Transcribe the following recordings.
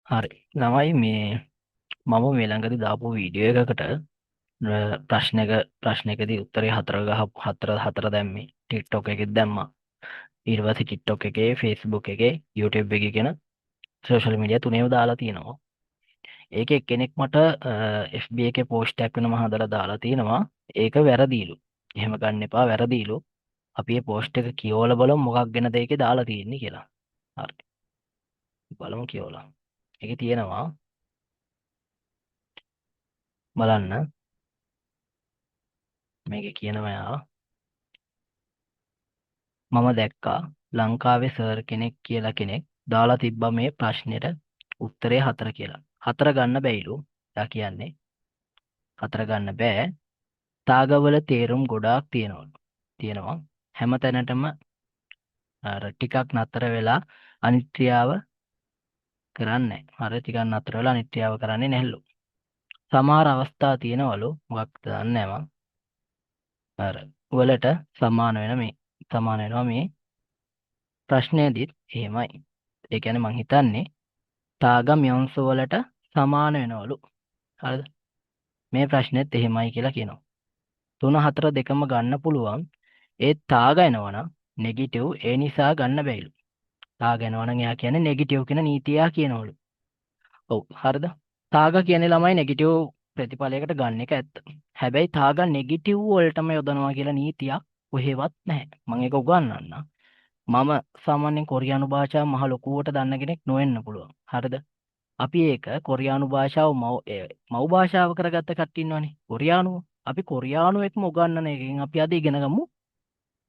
හරි. ළමයි මම මේ ළඟදී දාපු වීඩියෝ එකකට ප්‍රශ්නයකදී උත්තරේ හතර දැම්මේ. TikTok එකෙත් දැම්මා. ඊට පස්සේ TikTok එකේ, Facebook එකේ, YouTube එකේ කියන සෝෂල් මීඩියා තුනේම දාලා තියෙනවා. ඒකේ එක්කෙනෙක් මට FB එකේ පෝස්ට් එකක් වෙනම හදලා දාලා තියෙනවා. ඒක වැරදිලු. එහෙම ගන්න එපා වැරදිලු. අපි මේ පෝස්ට් එක කියවලා බලමු මොකක් ගැනද ඒකේ දාලා තියෙන්නේ කියලා. හරි. බලමු කියවලා. ඒකේ තියෙනවා බලන්න. මේකේ කියනවා යා මම දැක්කා ලංකාවේ සර් කෙනෙක් කියලා කෙනෙක් දාලා තිබ්බා මේ ප්‍රශ්නෙට උත්තරේ 4 කියලා. 4 ගන්න බැයිලු. එයා කියන්නේ 4 ගන්න බෑ. තාගවල තේරුම් ගොඩාක් තියෙනවලු. තියෙනවා. හැම තැනටම අර ටිකක් නතර වෙලා අනිත්‍යාව කරන්නේ නැහැ. හරි ටිකක් නතර වෙලා අනිත්‍යාව කරන්නේ නැහැලු. සමහර අවස්ථා තියෙනවලු මොකක්ද දන්නේ නැහැ මං. අර වලට සමාන වෙනවා මේ ප්‍රශ්නයේදීත් එහෙමයි. ඒ කියන්නේ මං හිතන්නේ තාගම් යොන්ස වලට සමාන වෙනවලු. හරිද? මේ ප්‍රශ්නෙත් එහෙමයි කියලා කියනවා. 3 4 දෙකම ගන්න පුළුවන්. ඒත් තාග එනවනම් නෙගටිව් ඒ නිසා ගන්න බැයිලු. තාග එනවනම් එයා කියන්නේ නෙගටිව් කියන නීතිය කියනවලු. ඔව් හරිද? තාග කියන්නේ ළමයි නෙගටිව් ප්‍රතිඵලයකට ගන්න එක ඇත්ත. හැබැයි තාග නෙගටිව් වලටම යොදනවා කියලා නීතියක් කොහෙවත් නැහැ. මම ඒක උගන්වන්නම්. මම සාමාන්‍යයෙන් කොරියානු භාෂාව මහ ලොකුවට දන්න කෙනෙක් නොවෙන්න පුළුවන්. හරිද? අපි ඒක කොරියානු භාෂාව මව් භාෂාව කරගත්ත කට්ටිය ඉන්නවනේ. කොරියානුව. අපි කොරියානු එක්ම උගන්වන එකෙන් අපි අද ඉගෙන ගමු.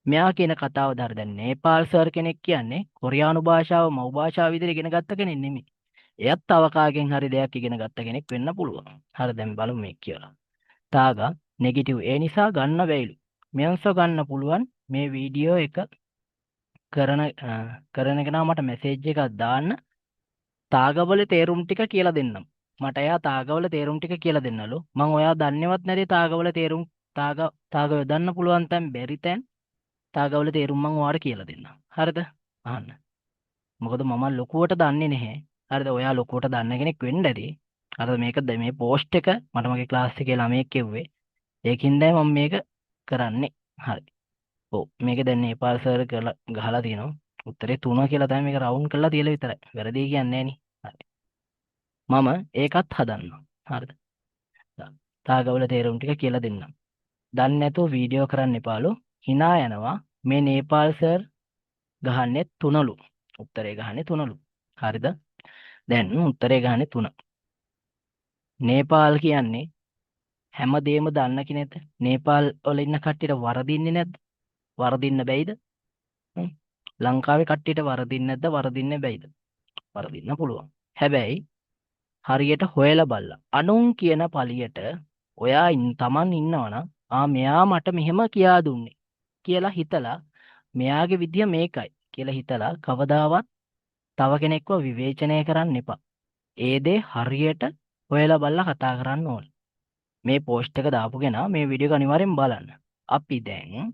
මෙයා කියන කතාව දර දැන් නේපාල් සර් කෙනෙක් කියන්නේ කොරියානු භාෂාව මව් භාෂාව විදිහට ඉගෙන ගත්ත කෙනෙක් නෙමෙයි. එයත් තව කාගෙන් හරි දෙයක් ඉගෙන ගත්ත කෙනෙක් වෙන්න පුළුවන්. හරි දැන් බලමු මේක කියලා. තාගා නෙගටිව් ඒ නිසා ගන්න බැයිලු. මෙයන්සෝ ගන්න පුළුවන් මේ වීඩියෝ එක කරන කරන කෙනා මට මෙසේජ් එකක් දාන්න තාගවල තේරුම් ටික කියලා දෙන්නම්. මට එයා තාගවල තේරුම් ටික කියලා දෙන්නලු. මං ඔයා දන්නේවත් නැති තාගවල තේරුම් තාග යොදන්න පුළුවන් තැන් බැරි තැන් තාගවල තේරුම් මං ඔයාලට කියලා දෙන්නම්. හරිද? අහන්න. මොකද මම ලොකුවට දන්නේ නැහැ. හරිද? ඔයා ලොකුවට දන්න කෙනෙක් වෙන්න ඇති. හරිද? මේ පෝස්ට් එක මට මගේ ක්ලාස් එකේ ළමයෙක් කිව්වේ. ඒකින්දයි මම මේක කරන්නේ. හරි. ඔව් මේක දැන් නේපාල් සර් ගහලා තියෙනවා. උත්තරේ 3 කියලා තමයි මේක රවුන්ඩ් කරලා තියලා විතරයි. වැරදි කියන්නේ නෑනේ. හරි. මම ඒකත් හදන්නම්. හරිද? තාගවල තේරුම් ටික කියලා දෙන්නම්. දන්නේ නැතුව වීඩියෝ කරන්න එපාලු. hina යනවා. මේ නේපාල් සර් ගහන්නේ 3ලු. උත්තරේ ගහන්නේ 3ලු. හරිද? දැන් උත්තරේ ගහන්නේ 3. නේපාල් කියන්නේ හැමදේම දන්න කෙනෙක්ද? නේපාල් වල ඉන්න කට්ටියට වරදින්නේ නැද්ද? වරදින්න බැයිද? හ්ම්. ලංකාවේ කට්ටියට වරදින්නේ නැද්ද? වරදින්න බැයිද? වරදින්න පුළුවන්. හැබැයි හරියට හොයලා බලලා අනුන් කියන පළියට තමන් ඉන්නවනම් මෙයා මට මෙහෙම කියා දුන්නේ කියලා හිතලා මෙයාගේ විදිය මේකයි කියලා හිතලා කවදාවත් තව කෙනෙක්ව විවේචනය කරන්න එපා. ඒ දේ හරියට හොයලා බලලා කතා කරන්න ඕන. මේ පෝස්ට් එක දාපු කෙනා මේ වීඩියෝ එක අනිවාර්යෙන් බලන්න. අපි දැන්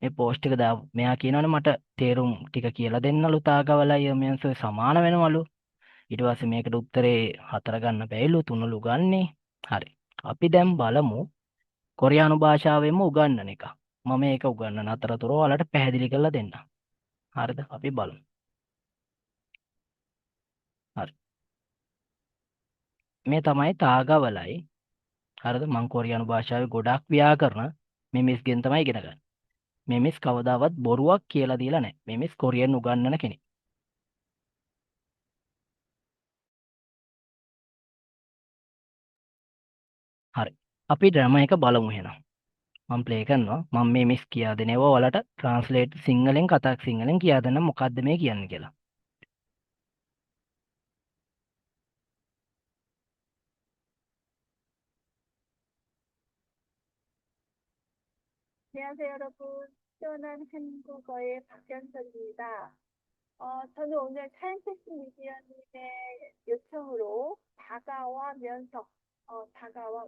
මේ පෝස්ට් එක දාපු මෙයා කියනවනේ මට තේරුම් ටික කියලා දෙන්නලු තාගවලයි යමියන්ස් සමාන වෙනවලු. ඊට පස්සේ මේකට උත්තරේ 4 ගන්න බැයිලු 3ලු ගන්නේ. හරි. අපි දැන් බලමු කොරියානු භාෂාවෙන්ම උගන්වන එක. මම මේක උගන්වන අතරතුර ඔයාලට පැහැදිලි කරලා දෙන්නම්. හරිද? අපි බලමු. හරි. මේ තමයි තාගවලයි. හරිද? මම කොරියානු භාෂාවේ ගොඩාක් ව්‍යාකරණ මේ මිස්ගෙන් තමයි ඉගෙන ගන්නේ. මේ මිස් කවදාවත් බොරුවක් කියලා දීලා නැහැ. මේ මිස් කොරියන් උගන්වන කෙනෙක්. හරි. අපි ඩ්‍රම එක බලමු එහෙනම්. මම ප්ලේ කරනවා. මම මේ මිස් කියා දෙන ඒවා ඔයාලට ට්‍රාන්ස්ලේට් සිංහලෙන් කියා දෙන්න මොකද්ද මේ කියන්නේ කියලා. 안녕하세요, 여러분. 시원한 한국어의 박연서입니다. 저는 오늘 차인택스 미디어님의 요청으로 다가와,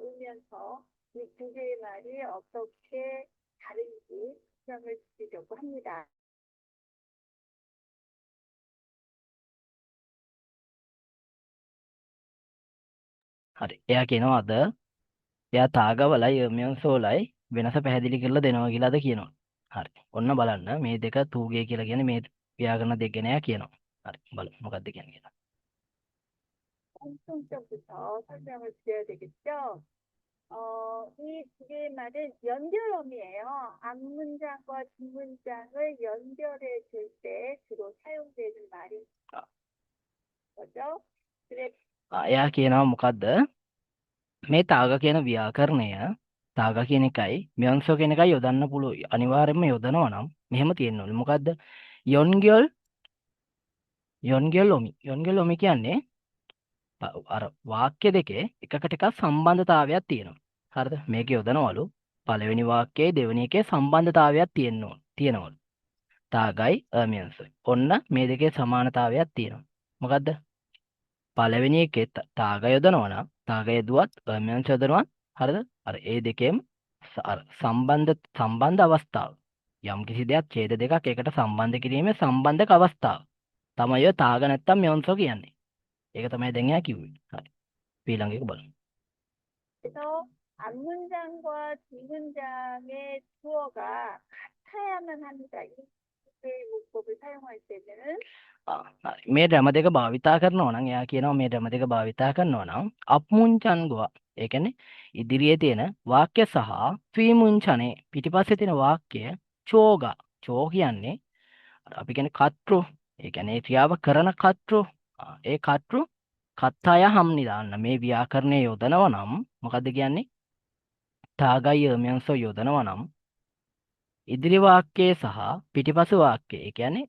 우면서 이 두 개의 말이 어떻게 다른지 설명을 드리려고 합니다. හරි. එයා කියනවා අද එයා තාගවලයි යර්මියන්සෝලයි වෙනස පැහැදිලි කරලා දෙනවා කියලාද කියනවා. හරි. ඔන්න බලන්න මේ දෙක තූගේ කියලා කියන්නේ මේ ව්‍යාකරණ දෙක ගැන එයා කියනවා. හරි. බලමු මොකක්ද කියන්නේ කියලා. 공통점부터 설명을 드려야 되겠죠? 이 두 개의 말은 연결어미예요. 앞문장과 뒷문장을 연결해 줄 때 주로 사용되는 말인 ආ, 거죠. 그래, එයා කියනවා මොකද්ද? මේ තාග කියන ව්‍යාකරණය තාග කියන එකයි මියොන්සෝ කියන එකයි යොදන්න පුළුවන්. අනිවාර්යයෙන්ම යොදනවා නම් මෙහෙම තියෙන්න ඕනේ. මොකද්ද? යොන්ගියල් යොන්ගියල් ඔමි කියන්නේ අර වාක්‍ය දෙකේ එකකට එකක් සම්බන්ධතාවයක් තියෙනවා. හරිද? මේක යොදනවලු පළවෙනි වාක්‍යයේ දෙවෙනි එකේ සම්බන්ධතාවයක් තියෙනවලු. තාගයි අර්මියන්සයි. ඔන්න මේ දෙකේ සමානතාවයක් තියෙනවා. මොකද්ද? පළවෙනි එකේ තාග යොදනවා නම් තාග යදුවත් අර්මියන්ස් යොදනවා. හරිද? අර ඒ දෙකේම අර සම්බන්ධ අවස්ථාව. යම් කිසි දෙයක් ඡේද දෙකක් එකට සම්බන්ධ කිරීමේ සම්බන්ධක අවස්ථාව. තමයි ඔය තාග නැත්තම් මියොන්සෝ කියන්නේ. ඒක තමයි දැන් එයා කිව්වේ. හරි. ඊළඟ එක බලමු. 그래서 앞문장과 뒷문장의 주어가 같아야만 합니다. 이 문법을 사용할 때는 හරි. මේ ඩ්‍රම දෙක භාවිතා කරනවා නම් එයා කියනවා මේ ඩ්‍රම දෙක භාවිතා කරනවා නම් අප්මුංචන්ගුවා. ඒ කියන්නේ ඉදිරියේ තියෙන වාක්‍ය සහ ත්‍විමුංචනේ පිටිපස්සේ තියෙන වාක්‍ය චෝගා. චෝ කියන්නේ අපි කියන්නේ කත්රු. ඒ කියන්නේ ඒ ක්‍රියාව කරන කත්රු. ඒ කත්රු කත්තය හම්නි දාන්න මේ ව්‍යාකරණය යොදනවා නම් මොකද්ද කියන්නේ? තාගයි යර්මියන්සෝ යොදනවා නම් ඉදිරි වාක්‍යයේ සහ පිටිපස වාක්‍යය. ඒ කියන්නේ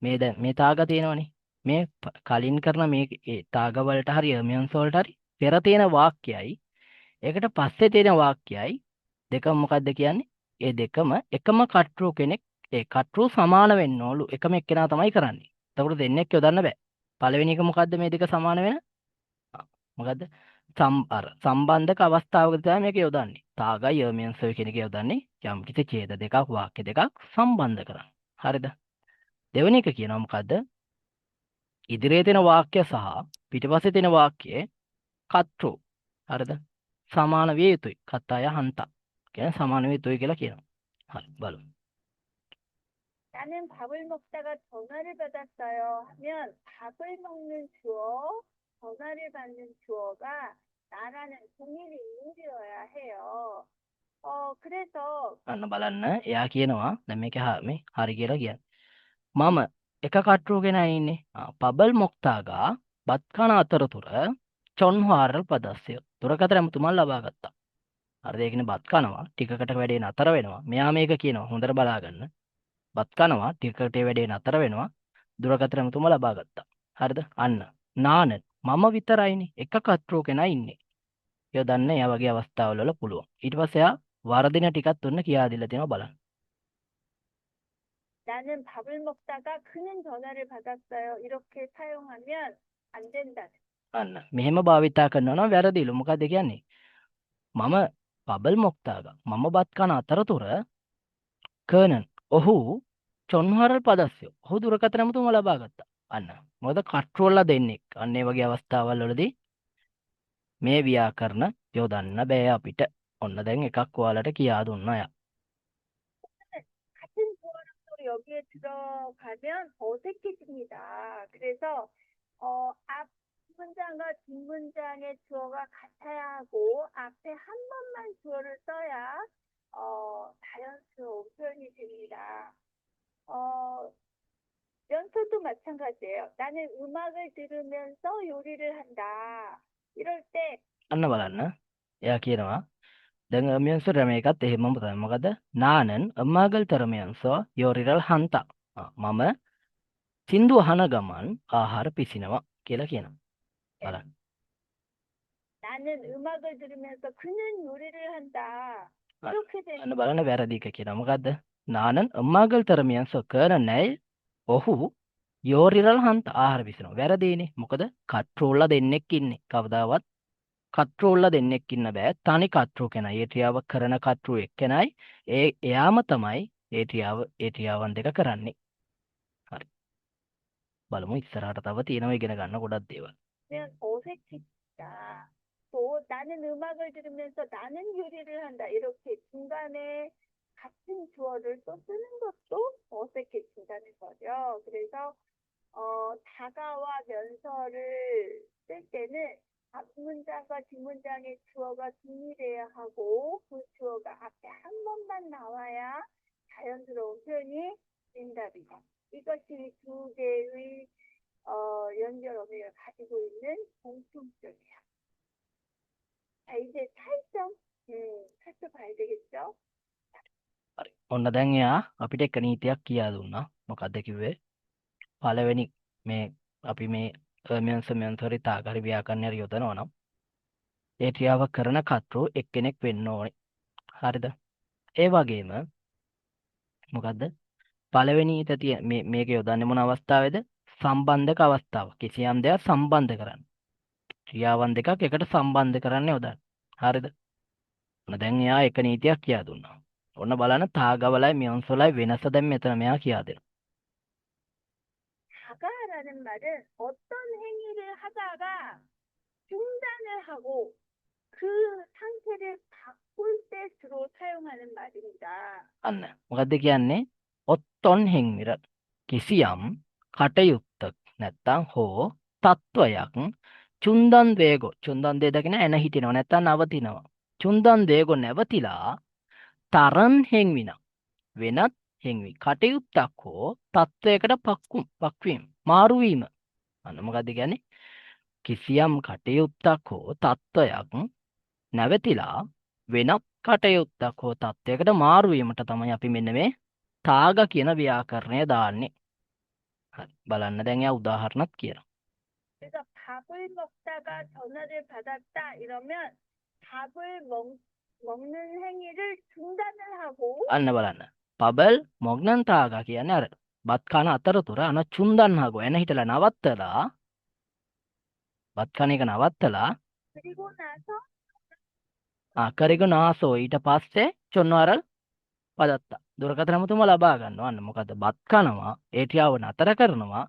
මේ දැන් මේ තාග තියෙනවනේ. මේ කලින් කරන මේ ඒ තාග වලට හරි යර්මියන්ස් වලට හරි පෙර තියෙන වාක්‍යයයි ඒකට පස්සේ තියෙන වාක්‍යයයි දෙකම මොකද්ද කියන්නේ? ඒ දෙකම එකම කට්රු කෙනෙක් ඒ කට්රු සමාන වෙන්න ඕලු. එකම එක්කෙනා තමයි කරන්නේ. එතකොට දෙන්නෙක් යොදන්න බෑ. පළවෙනි එක මොකද්ද මේ දෙක සමාන වෙන? මොකද්ද? සම්බන්ධක අවස්ථාවකදී තමයි මේක යොදන්නේ. තාගයි යර්මියන්ස් කියන එක යොදන්නේ යම් කිසි ඡේද දෙකක් වාක්‍ය දෙකක් සම්බන්ධ කරන්න. හරිද? දෙවෙනි එක කියනවා මොකද්ද? ඉදිරියේ තියෙන වාක්‍ය සහ පිටිපස්සේ තියෙන වාක්‍යයේ කත්රු. හරිද? සමාන විය යුතුයි. කත්තය හන්තා. කියන්නේ සමාන විය යුතුයි කියලා කියනවා. හරි බලමු. 나는 밥을 먹다가 전화를 받았어요 하면 밥을 먹는 주어, 전화를 받는 주어가 나라는 동일 인물이어야 해요. 그래서 අන්න බලන්න එයා කියනවා දැන් මේක මේ හරි කියලා කියන්නේ. මම එක කට්ටුවගෙන ඉන්නේ. පබල් මොක්තාගා බත් කන අතරතුර චොන්හාරල් පදස්සය. දුරකථන ඇමතුමක් ලබා ගත්තා. හරිද? ඒ කියන්නේ බත් කනවා ටිකකට වැඩේ නතර වෙනවා. මෙයා මේක කියනවා හොඳට බලා ගන්න. බත් කනවා ටිකකට වැඩේ නතර වෙනවා. දුරකථන ඇමතුම ලබා ගත්තා. හරිද? අන්න නාන මම විතරයිනේ එක කට්ටුවගෙන ඉන්නේ. යොදන්න එයා වගේ අවස්ථාවල වල පුළුවන්. ඊට පස්සේ එයා වරදින ටිකක් ඔන්න කියා දීලා තියෙනවා බලන්න. 나는 밥을 먹다가 그는 전화를 받았어요. 이렇게 사용하면 안 된다. අන්න මෙහෙම භාවිතා කරනවා නම් වැරදිලු. මොකද කියන්නේ? මම බබල් මොක්තාග මම බත් කන අතරතුර කර්නන් ඔහු චොන්හරල් පදස්සය. ඔහු දුරකථන ඇමතුම ලබා ගත්තා. අන්න මොකද කට්‍රෝල්ලා දෙන්නෙක්. අන්න ඒ වගේ අවස්ථාවල් වලදී මේ ව්‍යාකරණ යොදන්න බෑ අපිට. ඔන්න දැන් එකක් ඔයාලට කියා දුන්නා යා. 같은 주어랑 또 여기에 들어가면 어색해집니다. 그래서 앞 문장과 뒷문장의 주어가 같아야 하고 앞에 한 번만 주어를 써야 자연스러운 표현이 됩니다. 연서도 마찬가지예요. 나는 음악을 들으면서 요리를 한다. 이럴 때 අන්න බලන්න. එයා කියනවා දැන් අමියන්සෝ රමේකත් එහෙමම තමයි. මොකද නානන් අම්මාගල් තරමියන්සෝ යෝරිරල් හන්තා. මම සින්දු අහන ගමන් ආහාර පිසිනවා කියලා කියනවා. බලන්න. 나는 음악을 들으면서 그는 요리를 한다. 이렇게 되면 අන්න බලන්න වැරදි එක කියනවා. මොකද්ද? නානන් අම්මාගල් තරමියන්සෝ කරනයි ඔහු යෝරිරල් හන්තා ආහාර පිසිනවා. වැරදිනේ. මොකද කට්‍රෝල්ලා දෙන්නෙක් ඉන්නේ. කවදාවත් කට්‍රෝල්ලා දෙන්නෙක් ඉන්න බෑ. තනි කට්‍රෝ කෙනයි. ඒ ක්‍රියාව කරන කට්‍රෝ එක්කෙනයි. එයාම තමයි ඒ ක්‍රියාවන් දෙක කරන්නේ. හරි. බලමු ඉස්සරහට තව තියෙනවා ඉගෙන ගන්න ගොඩක් දේවල්. 어색해집니다. 또 나는 음악을 들으면서 나는 요리를 한다. 이렇게 중간에 같은 주어를 또 쓰는 것도 어색해진다는 거죠. 그래서 다가와 면서를 쓸 때는 앞문장과 뒷문장의 주어가 동일해야 하고 그 주어가 앞에 한 번만 나와야 자연스러운 표현이 된답니다. 이것이 두 개의 연결 어휘를 가지고 있는 공통점이에요. 자, 이제 차이점 살펴봐야 되겠죠? හරි. ඔන්න දැන් එයා අපිට එක නීතියක් කියා දුන්නා. මොකක්ද කිව්වේ? පළවෙනි මේ අපි මේ මෙන්ස මෙන්සරි තාගරි ව්‍යාකරණය යොදනවා නම් ඒ ක්‍රියාව කරන කර්තෘ එක්කෙනෙක් වෙන්න ඕනේ. හරිද? ඒ වගේම මොකද්ද? පළවෙනි තතිය මේක යොදන්නේ මොන අවස්ථාවේද? සම්බන්ධක අවස්ථාව. කිසියම් දෙයක් සම්බන්ධ කරන්න. ක්‍රියාවන් දෙකක් එකට සම්බන්ධ කරන්න යොදන්න. හරිද? ඔන්න දැන් එයා එක නීතියක් කියා දුන්නා. ඔන්න බලන්න තාගවලයි මියොන්සොලයි වෙනස දැන් මෙතන මෙයා කියා දෙනවා. 다가라는 말은 어떤 행위를 하다가 중단을 하고 그 상태를 바꿀 때 주로 사용하는 말입니다. අන්න මොකද්ද කියන්නේ? ඔත්තොන් හින්මිර කිසියම් කටයුත්තක් නැත්තම් හෝ තත්වයක් චුන්දන් වේගෝ චුන්දන් දේ දකින එන හිටිනව නැත්තම් නවතිනවා. චුන්දන් වේගෝ නැවතිලා තරන් හෙන්විනම් වෙනත් හෙන්වි කටයුත්තක් හෝ තත්වයකට පක්වීම මාරුවීම. අන්න මොකද්ද කියන්නේ? කිසියම් කටයුත්තක් හෝ තත්වයක් නැවතිලා වෙනත් කටයුත්තක් හෝ තත්වයකට මාරු වීමට තමයි අපි මෙන්න මේ තාග කියන ව්‍යාකරණය දාන්නේ. හරි. බලන්න දැන් එයා උදාහරණයක් කියනවා. 그래서 밥을 먹다가 전화를 받았다 이러면 밥을 먹는 행위를 중단을 하고 අන්න බලන්න. පබල් මොග්නන් තාගා කියන්නේ අර බත් කන අතරතුර අන චුන්දන් හගෝ එන හිටලා නවත්තලා බත් කන එක නවත්තලා 그리고 나서 කරිගු නාසෝ ඊට පස්සේ චොන්නවරල් පදත්තා දුරකථන ඇමතුම ලබා ගන්නවා. අන්න මොකද්ද? බත් කනවා ඒ ක්‍රියාව නතර කරනවා.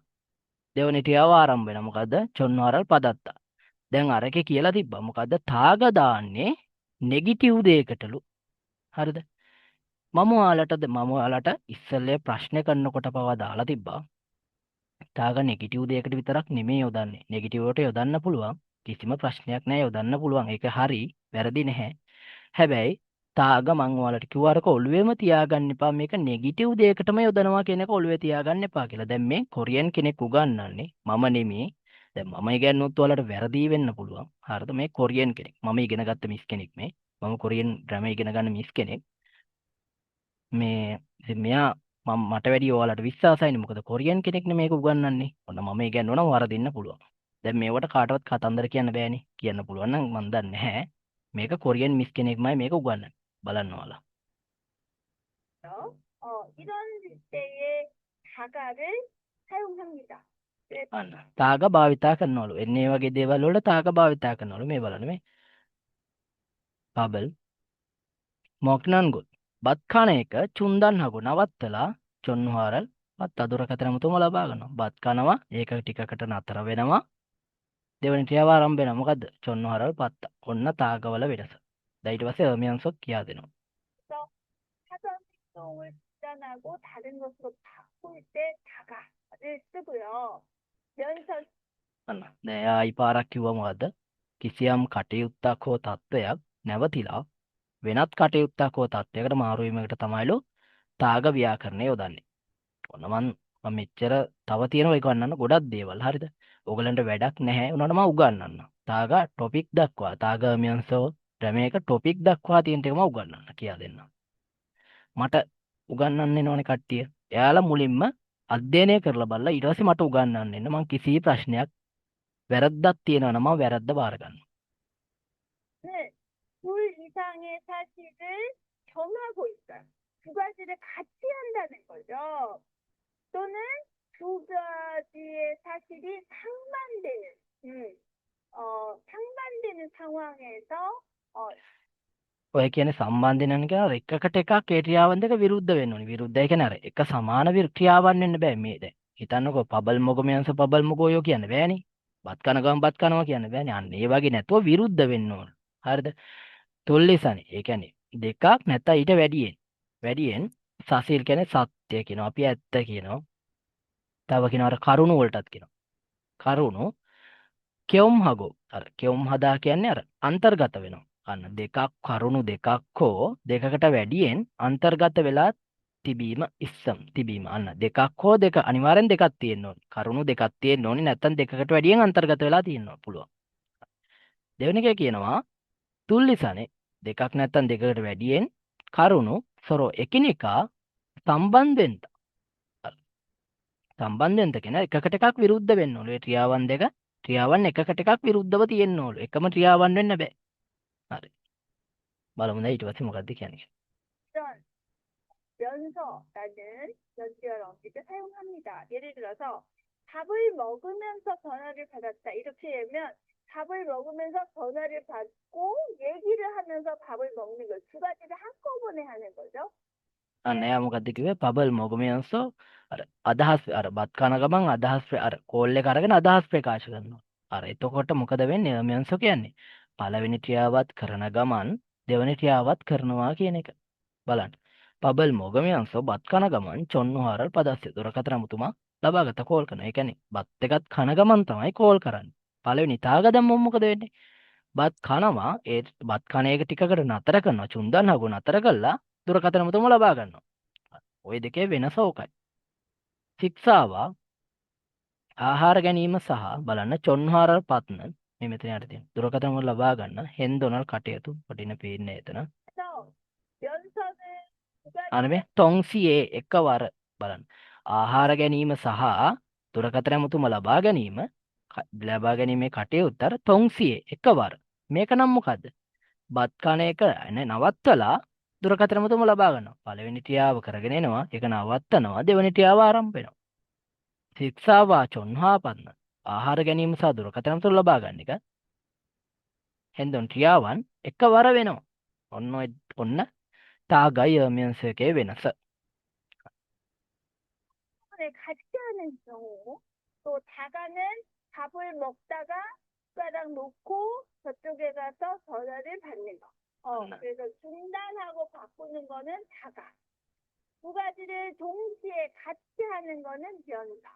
දෙවනි ක්‍රියාව ආරම්භ වෙනවා. මොකද්ද? චොන්නවරල් පදත්තා. දැන් අරකේ කියලා තිබ්බා. මොකද්ද? තාග දාන්නේ නෙගටිව් දෙයකටලු. හරිද? මම ඔයාලට ඉස්සෙල්ලේ ප්‍රශ්න කරනකොට පවා දාලා තිබ්බා. තාග නෙගටිව් දෙයකට විතරක් නෙමෙයි යොදන්නේ. නෙගටිව් වලට යොදන්න පුළුවන්. කිසිම ප්‍රශ්නයක් නැහැ යොදන්න පුළුවන්. ඒක හරි. වැරදි නැහැ. හැබැයි තාග මං ඔයාලට කිව්වා අරක ඔළුවේම තියාගන්න එපා. මේක නෙගටිව් දෙයකටම යොදනවා කියන එක ඔළුවේ තියාගන්න එපා කියලා. දැන් මේ කොරියන් කෙනෙක් උගන්වන්නේ මම නෙමෙයි. දැන් මම ඉගෙනුවොත් ඔයාලට වැරදි වෙන්න පුළුවන්. හරිද? මේ කොරියන් කෙනෙක්. මම ඉගෙන ගත්ත මිස් කෙනෙක් මේ. මම කොරියන් ග්‍රැමර් ඉගෙන ගන්න මිස් කෙනෙක්. මේ ඉතින් මෙයා මට වැඩි ඔයාලට විශ්වාසයිනේ. මොකද කොරියන් කෙනෙක්නේ මේක උගන්වන්නේ. ඔන්න මම ඉගෙනුවා නම් වරදින්න පුළුවන්. දැන් මේවට කාටවත් කතන්දර කියන්න බෑනේ. කියන්න පුළුවන් නම් මන් දන්නේ නැහැ. මේක කොරියන් මිස් කෙනෙක්මයි මේක උගන්වන්නේ. බලන්න ඔයාලා. 이런 때에 다가를 사용합니다. අන්න තාග භාවිතා කරනවලු. එන්නේ මේ වගේ දේවල් වල තාග භාවිතා කරනවලු. මේ බලන්න මේ. බබල් මොක්නන් ගොත් බත් කන එක චුන්දන් හගු නවත්තලා චොන්හාරල් බත් අදුරකථන ඇමතුම ලබා ගන්නවා. බත් කනවා ඒක ටිකකට නතර වෙනවා. දෙවෙනි ක්‍රියාව ආරම්භ වෙනවා. මොකද්ද? චොන්හාරල් පත්තා. ඔන්න තාගවල වෙනස. දැන් ඊට පස්සේ අර්මියන්සොක් කියා දෙනවා. 그래서 사전 행동을 중단하고 다른 것으로 바꿀 때 다가를 쓰고요. 연설 අන්න දැන් ආයි පාරක් කිව්වා මොකද්ද? කිසියම් කටයුත්තක් හෝ තත්වයක් නැවතිලා වෙනත් කටයුත්තක් හෝ තත්වයකට මාරු වීමකට තමයිලු තාග ව්‍යාකරණය යොදන්නේ. ඔන්න මම මෙච්චර තව තියෙනවා ඒක වන්නන්න ගොඩක් දේවල්. හරිද? ඕගලන්ට වැඩක් නැහැ උනට මම උගන්වන්න. තාග ටොපික් දක්වා තාගමියන්සෝ ක්‍රමයක ටොපික් දක්වා තියෙන ටික මම උගන්වන්න කියලා දෙන්න. මට උගන්වන්න එනවනේ කට්ටිය. එයාලා මුලින්ම අධ්‍යයනය කරලා බලලා ඊට පස්සේ මට උගන්වන්න එන්න. මම කිසි ප්‍රශ්නයක් වැරද්දක් තියෙනවා නම් මම වැරද්ද බාර ගන්නවා. 둘 이상의 사실을 겸하고 있어요. 두 가지를 같이 한다는 거죠. 또는 두 가지의 사실이 상반되는 상황에서 ඔය කියන්නේ සම්බන්ධ වෙන කෙනා එකකට එකක් ඒ ක්‍රියාවන් දෙක විරුද්ධ වෙන්න ඕනේ. විරුද්ධයි කියන්නේ අර එක සමාන ක්‍රියාවන් වෙන්න බෑ මේ දැන්. හිතන්නකෝ පබල් මොගමියන්ස පබල් මොගෝයෝ කියන්න බෑනේ. බත් කන ගමන් බත් කනවා කියන්න බෑනේ. අන්න ඒ වගේ නැතුව විරුද්ධ වෙන්න ඕන. හරිද? තුල්ලිසනේ. ඒ කියන්නේ දෙකක් නැත්නම් ඊට වැඩියෙන් සසිල් කියන්නේ සත්‍ය කියනවා. අපි ඇත්ත කියනවා. තව කියනවා අර කරුණු වලටත් කියනවා. කරුණු කෙවුම් හගෝ. අර කෙවුම් හදා කියන්නේ අර අන්තර්ගත වෙනවා. අන්න දෙකක් කරුණු දෙකක් හෝ දෙකකට වැඩියෙන් අන්තර්ගත වෙලා තිබීම. අන්න දෙකක් හෝ දෙක අනිවාර්යෙන් දෙකක් තියෙන්න ඕනේ. කරුණු දෙකක් තියෙන්න ඕනේ. නැත්නම් දෙකකට වැඩියෙන් අන්තර්ගත වෙලා තියෙනවා පුළුවන්. දෙවෙනි එක කියනවා තුල්ලිසනේ. දෙකක් නැත්නම් දෙකකට වැඩියෙන් කරුණු සොරෝ එකිනෙකා සම්බන්ධෙන්ද. සම්බන්ධෙන්ද කියන එකකට එකක් විරුද්ධ වෙන්න ඕනේ. ක්‍රියාවන් දෙක ක්‍රියාවන් එකකට එකක් විරුද්ධව තියෙන්න ඕනේ. එකම ක්‍රියාවන් වෙන්න බෑ. හරි. බලමු දැන් ඊට පස්සේ මොකක්ද කියන්නේ. 이런 면서라는 연결 어휘를 사용합니다. 예를 들어서 밥을 먹으면서 전화를 받았다. 이렇게 하면 밥을 먹으면서 전화를 받고 얘기를 하면서 밥을 먹는 거 두 가지를 한꺼번에 하는 거죠. අන්න එයා මොකද්ද කිව්වේ? පබල් මොගමියන්සෝ අර අදහස් අර බත් කන ගමන් අදහස් අර කෝල් එක අරගෙන අදහස් ප්‍රකාශ කරනවා. අර එතකොට මොකද වෙන්නේ? මෙයන්සෝ කියන්නේ පළවෙනි ක්‍රියාවත් කරන ගමන් දෙවෙනි ක්‍රියාවත් කරනවා කියන එක. බලන්න. පබල් මොගමියන්සෝ බත් කන ගමන් චොන්නුහාරල් පදස්ස දුරකථන අමුතුමා ලබාගත කෝල් කරනවා. ඒ කියන්නේ බත් එකත් කන ගමන් තමයි කෝල් කරන්නේ. පළවෙනි තාග දැම්මොත් මොකද වෙන්නේ? බත් කනවා ඒ බත් කන එක ටිකකට නතර කරනවා. චුන්දන් හගු නතර කළා දුරකථන අමුතුම ලබා ගන්නවා. ওই දෙකේ වෙනස ඕකයි. ශික්ෂාව ආහාර ගැනීම සහ බලන්න චොන්හාරල් පත්න මේ මෙතන යට තියෙන දුරකථන වල ලබා ගන්න හෙන්දොනල් කටයුතු වටින පේන්නේ එතන. 그래서 면서는 두 가지 අනේ තොන්සියේ එකවර බලන්න. ආහාර ගැනීම සහ දුරකථන අමුතුම ලබා ගැනීමේ කටයුත්තර තොන්සියේ එකවර. මේක නම් මොකද්ද? බත් කන එක නවත්තලා දුරකථන අමුතුම ලබා ගන්නවා. පළවෙනි ක්‍රියාව කරගෙන එනවා. ඒක නවත්තනවා. දෙවෙනි ක්‍රියාව ආරම්භ වෙනවා. ශික්ෂාවා චොන්හාපන්න ආහාර ගැනීම සහ දුරකථන අමුතුම ලබා ගන්න එක හෙන්දොන් ක්‍රියාවන් එකවර වෙනවා. ඔන්න තාගයි යර්මියන්ස් එකේ වෙනස. 을 같이 하는 경우 또 다가는 밥을 먹다가 숟가락 놓고 저쪽에 가서 전화를 받는 거. 그래서 중단하고 바꾸는 거는 다가. 두 가지를 동시에 같이 하는 거는 변사.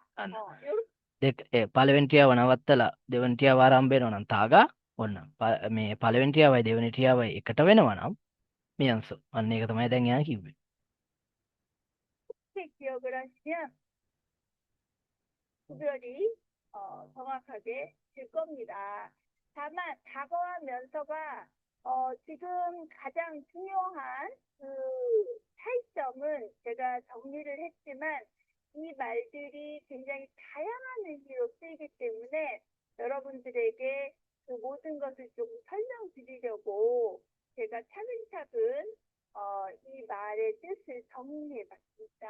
පළවෙනි ක්‍රියාව නවත්තලා දෙවෙනි ක්‍රියාව ආරම්භ වෙනවා නම් තාගා ඔන්න මේ පළවෙනි ක්‍රියාවයි දෙවෙනි ක්‍රියාවයි එකට වෙනවා නම් මියන්ස්. අන්න ඒක තමයි දැන් එයා කිව්වේ. 이렇게 기억을 하시면 구별이 정확하게 될 겁니다. 다만 다거와 면서가 지금 가장 중요한 그 차이점은 제가 정리를 했지만 이 말들이 굉장히 다양한 의미로 쓰이기 때문에 여러분들에게 그 모든 것을 좀 설명드리려고 제가 차근차근 이 말의 뜻을 정리해봤습니다.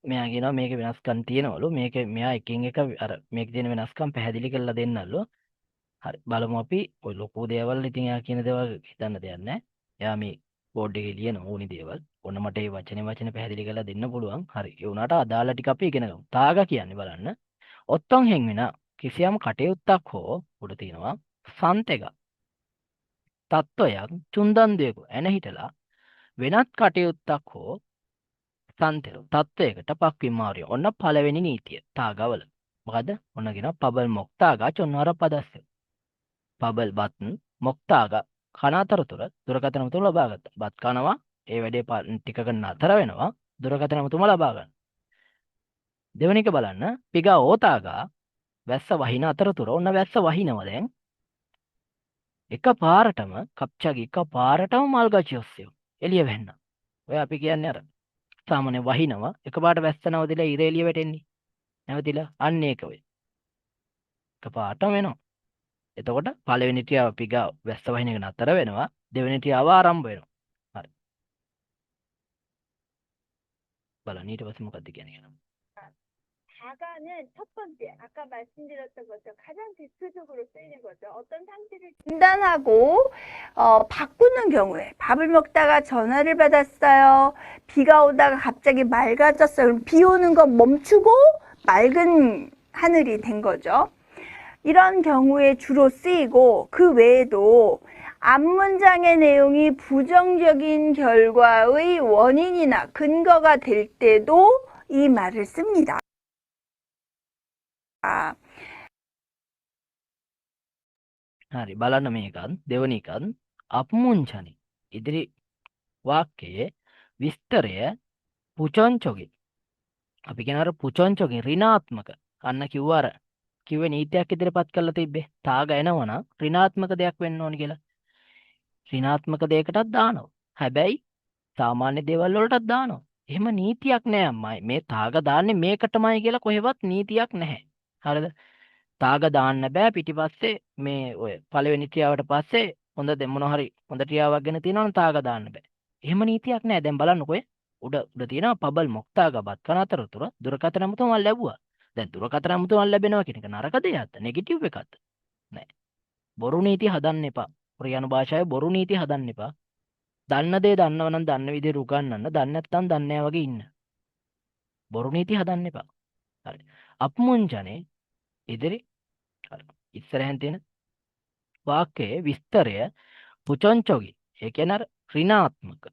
මෙයා කියනවා මේකේ වෙනස්කම් තියෙනවලු. මේක මෙයා එකින් එක අර මේක තියෙන වෙනස්කම් පැහැදිලි කරලා දෙන්නලු. හරි බලමු අපි ඔය ලොකු දේවල් ඉතින් එයා කියන දේවල් හිතන්න දෙයක් නැහැ. එයා මේ බෝඩ් එකේ ලියන ඕනි දේවල්. ඔන්න මට ඒ වචනේ පැහැදිලි කරලා දෙන්න පුළුවන්. හරි. ඒ උනාට අදාළ ටික අපි ඉගෙන ගමු. තාගා කියන්නේ බලන්න. ඔත්තොන් හෙන්වින කිසියම් කටයුත්තක් හෝ උඩ තියෙනවා සන්තෙක. තත්වයක් චුන්දන්දේක එන හිටලා වෙනත් කටයුත්තක් හෝ සන්තෙරු තත්වයකට පක්වීම මාරිය. ඔන්න පළවෙනි නීතිය තාගවල. මොකද? ඔන්න කියනවා පබල් මොක්තාගා චොන්වර පදස්ස. පබල් බත් මොක්තාගා කන අතරතුර දුරකථන අමුතුම ලබා ගත්තා. බත් කනවා ඒ වැඩේ ටිකක නතර වෙනවා දුරකථන අමුතුම ලබා ගන්න. දෙවෙනි එක බලන්න පිගා ඕතාගා වැස්ස වහින අතරතුර ඔන්න වැස්ස වහිනවා දැන්. එකපාරටම කප්චාගේ එකපාරටම මල්ගචියොස්සය එළිය වෙන්න. ඔය අපි කියන්නේ අර සාමාන්‍ය වහිනවා එකපාරට වැස්ස නවතිලා ඉර එළිය වැටෙන්නේ. නැවතිලා අන්න ඒක වෙයි. එකපාරටම වෙනවා. එතකොට පළවෙනි ක්‍රියාව පිගා වැස්ස වහින එක නතර වෙනවා. දෙවෙනි ක්‍රියාව ආරම්භ වෙනවා. හරි. බලන්න ඊට පස්සේ මොකක්ද කියන්නේ. 다가는 첫 번째, 아까 말씀드렸던 것처럼 가장 대표적으로 쓰이는 거죠. 어떤 상태를 중단하고 바꾸는 경우에 밥을 먹다가 전화를 받았어요. 비가 오다가 갑자기 맑아졌어요. 그럼 비 오는 거 멈추고 맑은 하늘이 된 거죠. 이런 경우에 주로 쓰이고 그 외에도 앞문장의 내용이 부정적인 결과의 원인이나 근거가 될 때도 이 말을 씁니다. හරි බලන්න මේකත් දෙවනි එකත් අපමුංචනේ ඉදිරි වාක්‍යයේ විස්තරය පුචොන්චොගේ අපි කියන අර පුචොන්චොගේ ඍණාත්මක අන්න කිව්ව අර කිව්වේ නීතියක් ඉදිරිපත් කරලා තිබ්බේ තාග එනවනම් ඍණාත්මක දෙයක් වෙන්න ඕන කියලා ඍණාත්මක දෙයකටත් දානවා හැබැයි සාමාන්‍ය දේවල් වලටත් දානවා එහෙම නීතියක් නෑ අම්මයි මේ තාග දාන්නේ මේකටමයි කියලා කොහෙවත් නීතියක් නැහැ හරිද තාග දාන්න බෑ පිටිපස්සේ මේ ඔය පළවෙනි ක්‍රියාවට පස්සේ හොඳ මොනවා හරි හොඳ ක්‍රියාවක් ගැන තියෙනවනම් තාග දාන්න බෑ. එහෙම නීතියක් නෑ. දැන් බලන්නකෝ උඩ තියෙනවා පබල් මොක්තාගබත් කන අතරතුර දුරකථන අමුතුමක් ලැබුවා. දැන් දුරකථන අමුතුමක් ලැබෙනවා කියන එක නරක දෙයක්ද? නෙගටිව් එකක්ද? නෑ. බොරු නීති හදන්න එපා. කොරියානු භාෂාවේ බොරු නීති හදන්න එපා. දන්න දේ දන්නව නම් දන්න විදිහට උගන්වන්න. දන්නේ නැත්නම් දන්නේ නැහැ වගේ ඉන්න. බොරු නීති හදන්න එපා. හරි. අපමුංජනේ ඉදිරි ඉස්සරහෙන් තියෙන වාක්‍යයේ විස්තරය පුචොන්චොගේ ඒ කියන්නේ අර ඍණාත්මක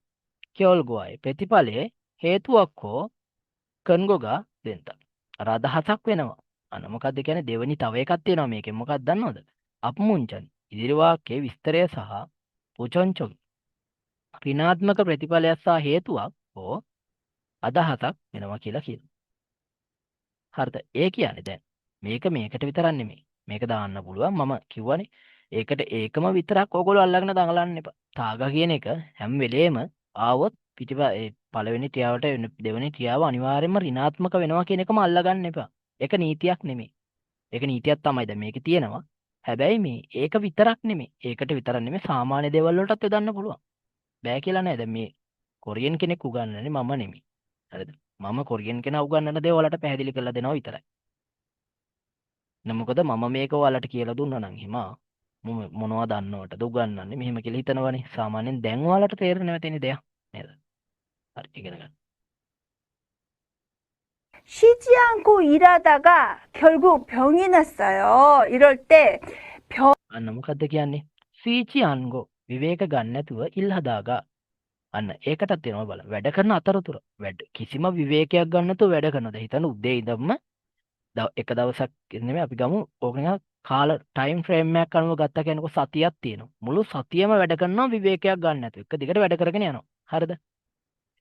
කියල්ගොයි ප්‍රතිඵලයේ හේතුවක් හෝ කන්ගොගා දෙන්න. අර අදහසක් වෙනවා. අන්න මොකද්ද කියන්නේ දෙවෙනි තව එකක් තියෙනවා මේකෙන් මොකක්ද දන්නවද? අපමුංචන ඉදිරි වාක්‍යයේ විස්තරය සහ පුචොන්චොගේ ඍණාත්මක ප්‍රතිඵලයක් සහ හේතුවක් හෝ අදහසක් වෙනවා කියලා කියනවා. හරිද? ඒ කියන්නේ දැන් මේකට විතරක් නෙමෙයි. මේක දාන්න පුළුවන් මම කිව්වනේ. ඒකට ඒකම විතරක් ඕගොල්ලෝ අල්ලගෙන දඟලන්න එපා. තාගා කියන එක හැම වෙලේම ආවොත් පළවෙනි ක්‍රියාවට දෙවෙනි ක්‍රියාව අනිවාර්යයෙන්ම ඍණාත්මක වෙනවා කියන එකම අල්ලගන්න එපා. ඒක නීතියක් නෙමෙයි. ඒක නීතියක් තමයි දැන් මේකේ තියෙනවා. හැබැයි මේ ඒක විතරක් නෙමෙයි. ඒකට විතරක් නෙමෙයි සාමාන්‍ය දේවල් වලටත් යොදන්න පුළුවන්. බෑ කියලා නෑ. දැන් මේ කොරියන් කෙනෙක් උගන්වන්නේ මම නෙමෙයි. හරිද? මම කොරියන් කෙනා උගන්වන දේ ඔයාලට පැහැදිලි කරලා දෙනවා විතරයි. මොකද මම මේක ඔයාලට කියලා දුන්නා නම් එහෙම මොනවද දන්නවටද උගන්වන්නේ මෙහෙම කියලා හිතනවනේ සාමාන්‍යයෙන් දැන් ඔයාලට තේරෙන්නේ නැතිනේ දෙයක් නේද හරි ඉගෙන ගන්න 쉬지 않고 일하다가 결국 병이 났어요. 이럴 때 අන්න මොකද්ද කියන්නේ සීචි අන්ගෝ විවේක ගන්න නැතුව ඉල් හදාගා අන්න ඒකටත් වෙනවා බලන්න වැඩ කරන අතරතුර වැඩ කිසිම විවේකයක් ගන්න නැතුව වැඩ කරනද හිතන්න උදේ ඉඳන්ම එක දවසක් නෙමෙයි අපි ගමු ඕක නිකන් කාල ටයිම් ෆ්‍රේම් එකක් අනුව ගත්ත කෙනෙකු සතියක් තියෙනවා මුළු සතියම වැඩ කරනවා විවේකයක් ගන්න නැතුව එක දිගට වැඩ කරගෙන යනවා හරිද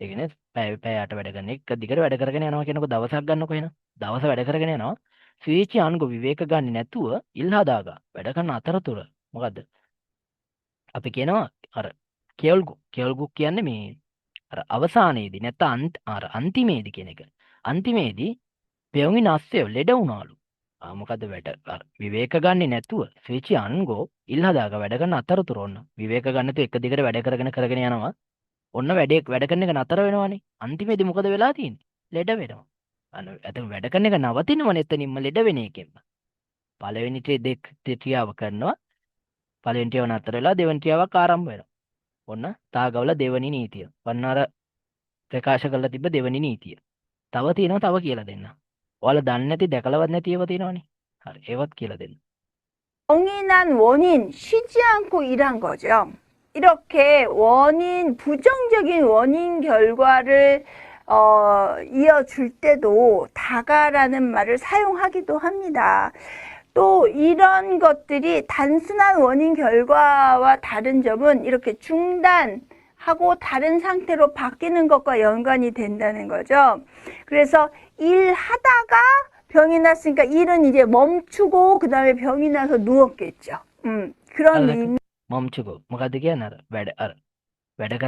ඒ කියන්නේ පැයට වැඩ කරන එක දිගට වැඩ කරගෙන යනවා කියනකො දවසක් ගන්නකො එහෙනම් දවස වැඩ කරගෙන යනවා ස්විච් අනුග විවේක ගන්න නැතුව ඉල් හදාගා වැඩ කරන අතරතුර මොකද්ද අපි කියනවා අර කෙල්ගු කියන්නේ මේ අර අවසානයේදී නැත්නම් අර අන්තිමේදී කියන එක අන්තිමේදී පෙවුනි නැස්සෙ ලෙඩ වුණාලු මොකද වැඩ විවේක ගන්නේ නැතුව ස්විච් අන්ගෝ ඉල් හදාගා වැඩ කරන අතරතුර ඔන්න විවේක ගන්න නැතුව එක දිගට වැඩ කරගෙන යනවා ඔන්න වැඩ කරන එක නතර වෙනවනේ අන්තිමේදී මොකද වෙලා තියෙන්නේ ලෙඩ වෙනවා අන්න එතන වැඩ කරන එක නවතිනවනේ එතනින්ම ලෙඩ වෙන එකෙන්ම පළවෙනි ක්‍රියාව කරනවා පළවෙනි ක්‍රියාව නතර වෙලා දෙවෙනි ක්‍රියාවක් ආරම්භ වෙනවා ඔන්න තාගවල දෙවෙනි නීතිය ඔන්න අර ප්‍රකාශ කරලා තිබ්බ දෙවෙනි නීතිය තව තියෙනවා තව කියලා දෙන්න ඔයාලා දන්නේ නැති දැකලවත් නැති ඒවා තියෙනවනේ හරි ඒවත් කියලා දෙන්න 병이 난 원인 쉬지 않고 일한 거죠. 이렇게 부정적인 원인 결과를 이어줄 때도 다가라는 말을 사용하기도 합니다. 또 이런 것들이 단순한 원인 결과와 다른 점은 이렇게 중단하고 다른 상태로 바뀌는 것과 연관이 된다는 거죠. 그래서 일하다가 병이 났으니까 일은 이제 멈추고 그 다음에 병이 나서 누웠겠죠. 그런 의미. 멈추고 මොකද්ද කියන්නේ අර වැඩ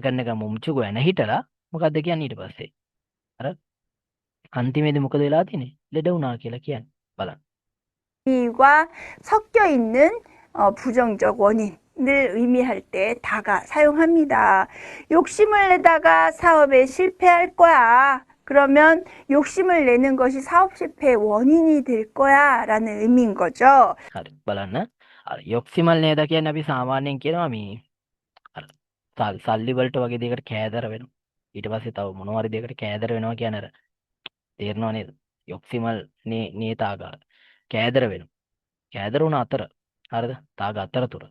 කරන එක 멈추고 යන හිටලා මොකද්ද කියන්නේ ඊට පස්සේ අර අන්තිමේදී මොකද වෙලා තියෙන්නේ ලෙඩ වුණා කියලා කියන්නේ බලන්න 과 섞여 있는 부정적 원인을 의미할 때 다가 사용합니다. 욕심을 내다가 사업에 실패할 거야. 그러면 욕심을 내는 것이 사업 실패의 원인이 될 거야 라는 의미인 거죠. හරි බලන්න අර 욕심ල් නේද කියන්නේ අපි සාමාන්‍යයෙන් කියනවා මේ අර සල්ලි වලට වගේ දෙයකට කෑදර වෙනවා ඊට පස්සේ තව මොනවා හරි දෙයකට කෑදර වෙනවා කියන අර තේරෙනව නේද 욕심ල් නේතාගා කෑදර වෙනවා කෑදරුණ අතර. හරිද? තාග අතරතුර.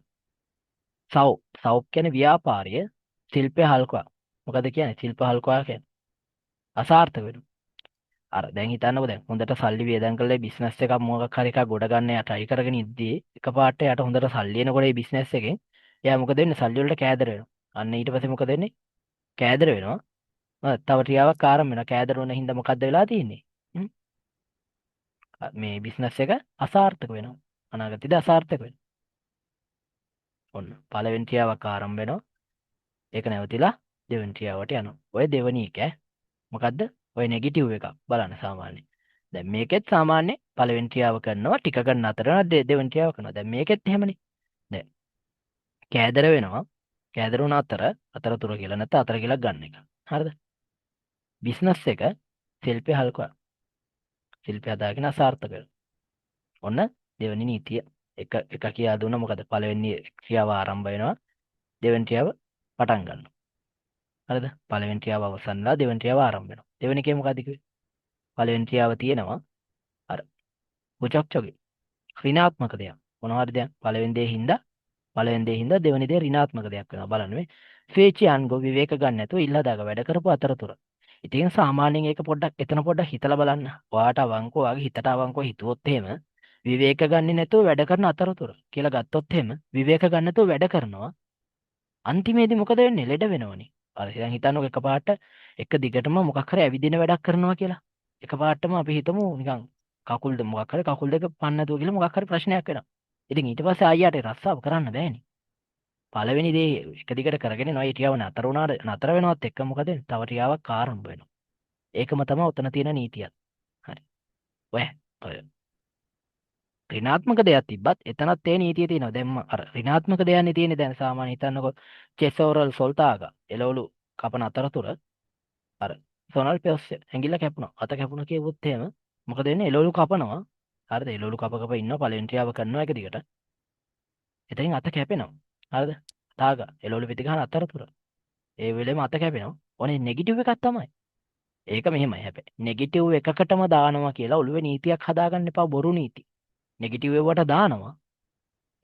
සව් කියන්නේ ව්‍යාපාරය. ශිල්පය හල්කුවා. මොකද කියන්නේ? ශිල්ප හල්කුවා කියන්නේ අසාර්ථක වෙනවා. අර දැන් හිතන්නකෝ දැන් හොඳට සල්ලි වියදම් කරලා බිස්නස් එකක් මොකක් හරි එකක් ගොඩ ගන්න යා try කරගෙන ඉද්දී එකපාරට යාට හොඳට සල්ලි එනකොට ඒ බිස්නස් එකෙන් එයා මොකද වෙන්නේ? සල්ලි වලට කෑදර වෙනවා. අන්න ඊට පස්සේ මොකද වෙන්නේ? කෑදර වෙනවා. තව ටිකාවක් ආරම්භ වෙනවා. කෑදර වුණ හින්දා මොකද්ද වෙලා තියෙන්නේ? හ්ම්? මේ බිස්නස් එක අසාර්ථක වෙනවා. අනාගතයේදී අසාර්ථක වෙනවා. ඔන්න පළවෙනි ක්‍රියාවක් ආරම්භ වෙනවා. ඒක නැවතිලා දෙවෙනි ක්‍රියාවට යනවා. ඔය දෙවෙනි එක මොකද්ද? ඔය නෙගටිව් එකක් බලන්න සාමාන්‍යයෙන්. දැන් මේකෙත් සාමාන්‍ය පළවෙනි ක්‍රියාව කරනවා ටික කරන අතර දෙවෙනි ක්‍රියාව කරනවා. දැන් මේකෙත් එහෙමනේ. දැන් කෑදර වෙනවා. කෑදර වුණ අතරතුර කියලා නැත්නම් අතර කියලා ගන්න එක. හරිද? බිස්නස් එක ශිල්පය හල්කුවා. ශිල්පය හදාගෙන අසාර්ථක වෙනවා. ඔන්න දෙවෙනි නීතිය. එක කියා දුන්න මොකද? පළවෙනි ක්‍රියාව ආරම්භ වෙනවා. දෙවෙනි ක්‍රියාව පටන් ගන්නවා. හරිද? පළවෙනි ක්‍රියාව අවසන්ලා දෙවෙනි ක්‍රියාව ආරම්භ වෙනවා. දෙවෙනි එකේ මොකද කිව්වේ? පළවෙනි ක්‍රියාව තියෙනවා අර පුචක්චගේ ඍණාත්මක දෙයක්. මොනවද දැන් පළවෙනි දේ හින්දා දෙවෙනි දේ ඍණාත්මක දෙයක් වෙනවා. බලන්න මේ ස්වේච්ඡාන්ගෝ විවේක ගන්න නැතුව ඉල්ලදාග වැඩ කරපු අතරතුර. ඉතින් සාමාන්‍යයෙන් ඒක එතන පොඩ්ඩක් හිතලා බලන්න. ඔයාට අවංකව වගේ හිතට අවංකව හිතුවොත් එහෙම විවේක ගන්නේ නැතුව වැඩ කරන අතරතුර කියලා ගත්තොත් එහෙම විවේක ගන්න නැතුව වැඩ කරනවා. අන්තිමේදී මොකද වෙන්නේ? ලෙඩ වෙනවනේ. අර දැන් හිතන්නකො එකපාරට එක දිගටම මොකක් හරි ඇවිදින වැඩක් කරනවා කියලා. එකපාරටම අපි හිතමු නිකන් කකුල් දෙක පන්නතුව කියලා මොකක් හරි ප්‍රශ්නයක් වෙනවා. ඉතින් ඊට පස්සේ ආයෙත් රස්සාව කරන්න බෑනේ. පළවෙනි දේ එක දිගට කරගෙන යනවා. ඒ ටිකව නතර වෙනවත් එක්ක මොකද වෙන්නේ? තව ටිකාවක් ආරම්භ වෙනවා. ඒකම තමයි උතන තියෙන නීතියත්. හරි. ඔය ඍණාත්මක දෙයක් තිබ්බත් එතනත් ඒ නීතිය තියෙනවා. දැන් අර ඍණාත්මක දෙයක්නේ තියෙන්නේ. දැන් සාමාන්‍ය හිතන්නකො චෙසෝරල් සොල්තාගා එළවලු කපන අතරතුර අර සොනල් පෙස්ස ඇඟිල්ල කැපුණා. අත කැපුණා කියවොත් එහෙම මොකද වෙන්නේ? එළවලු කපනවා. හරිද? එළවලු කප ඉන්නවා පළවෙනි ක්‍රියාව කරනවා එක දිගට. එතනින් අත කැපෙනවා. හරිද? තාගා එළවලු පිටි ගන්න අතරතුර. ඒ වෙලෙම අත කැපෙනවා. ඔනේ නෙගටිව් එකක් තමයි. ඒක මෙහෙමයි හැබැයි. නෙගටිව් එකකටම දානවා කියලා ඔළුවේ නීතියක් හදාගන්න එපා බොරු නීති. නෙගටිව් ඒවට දානවා.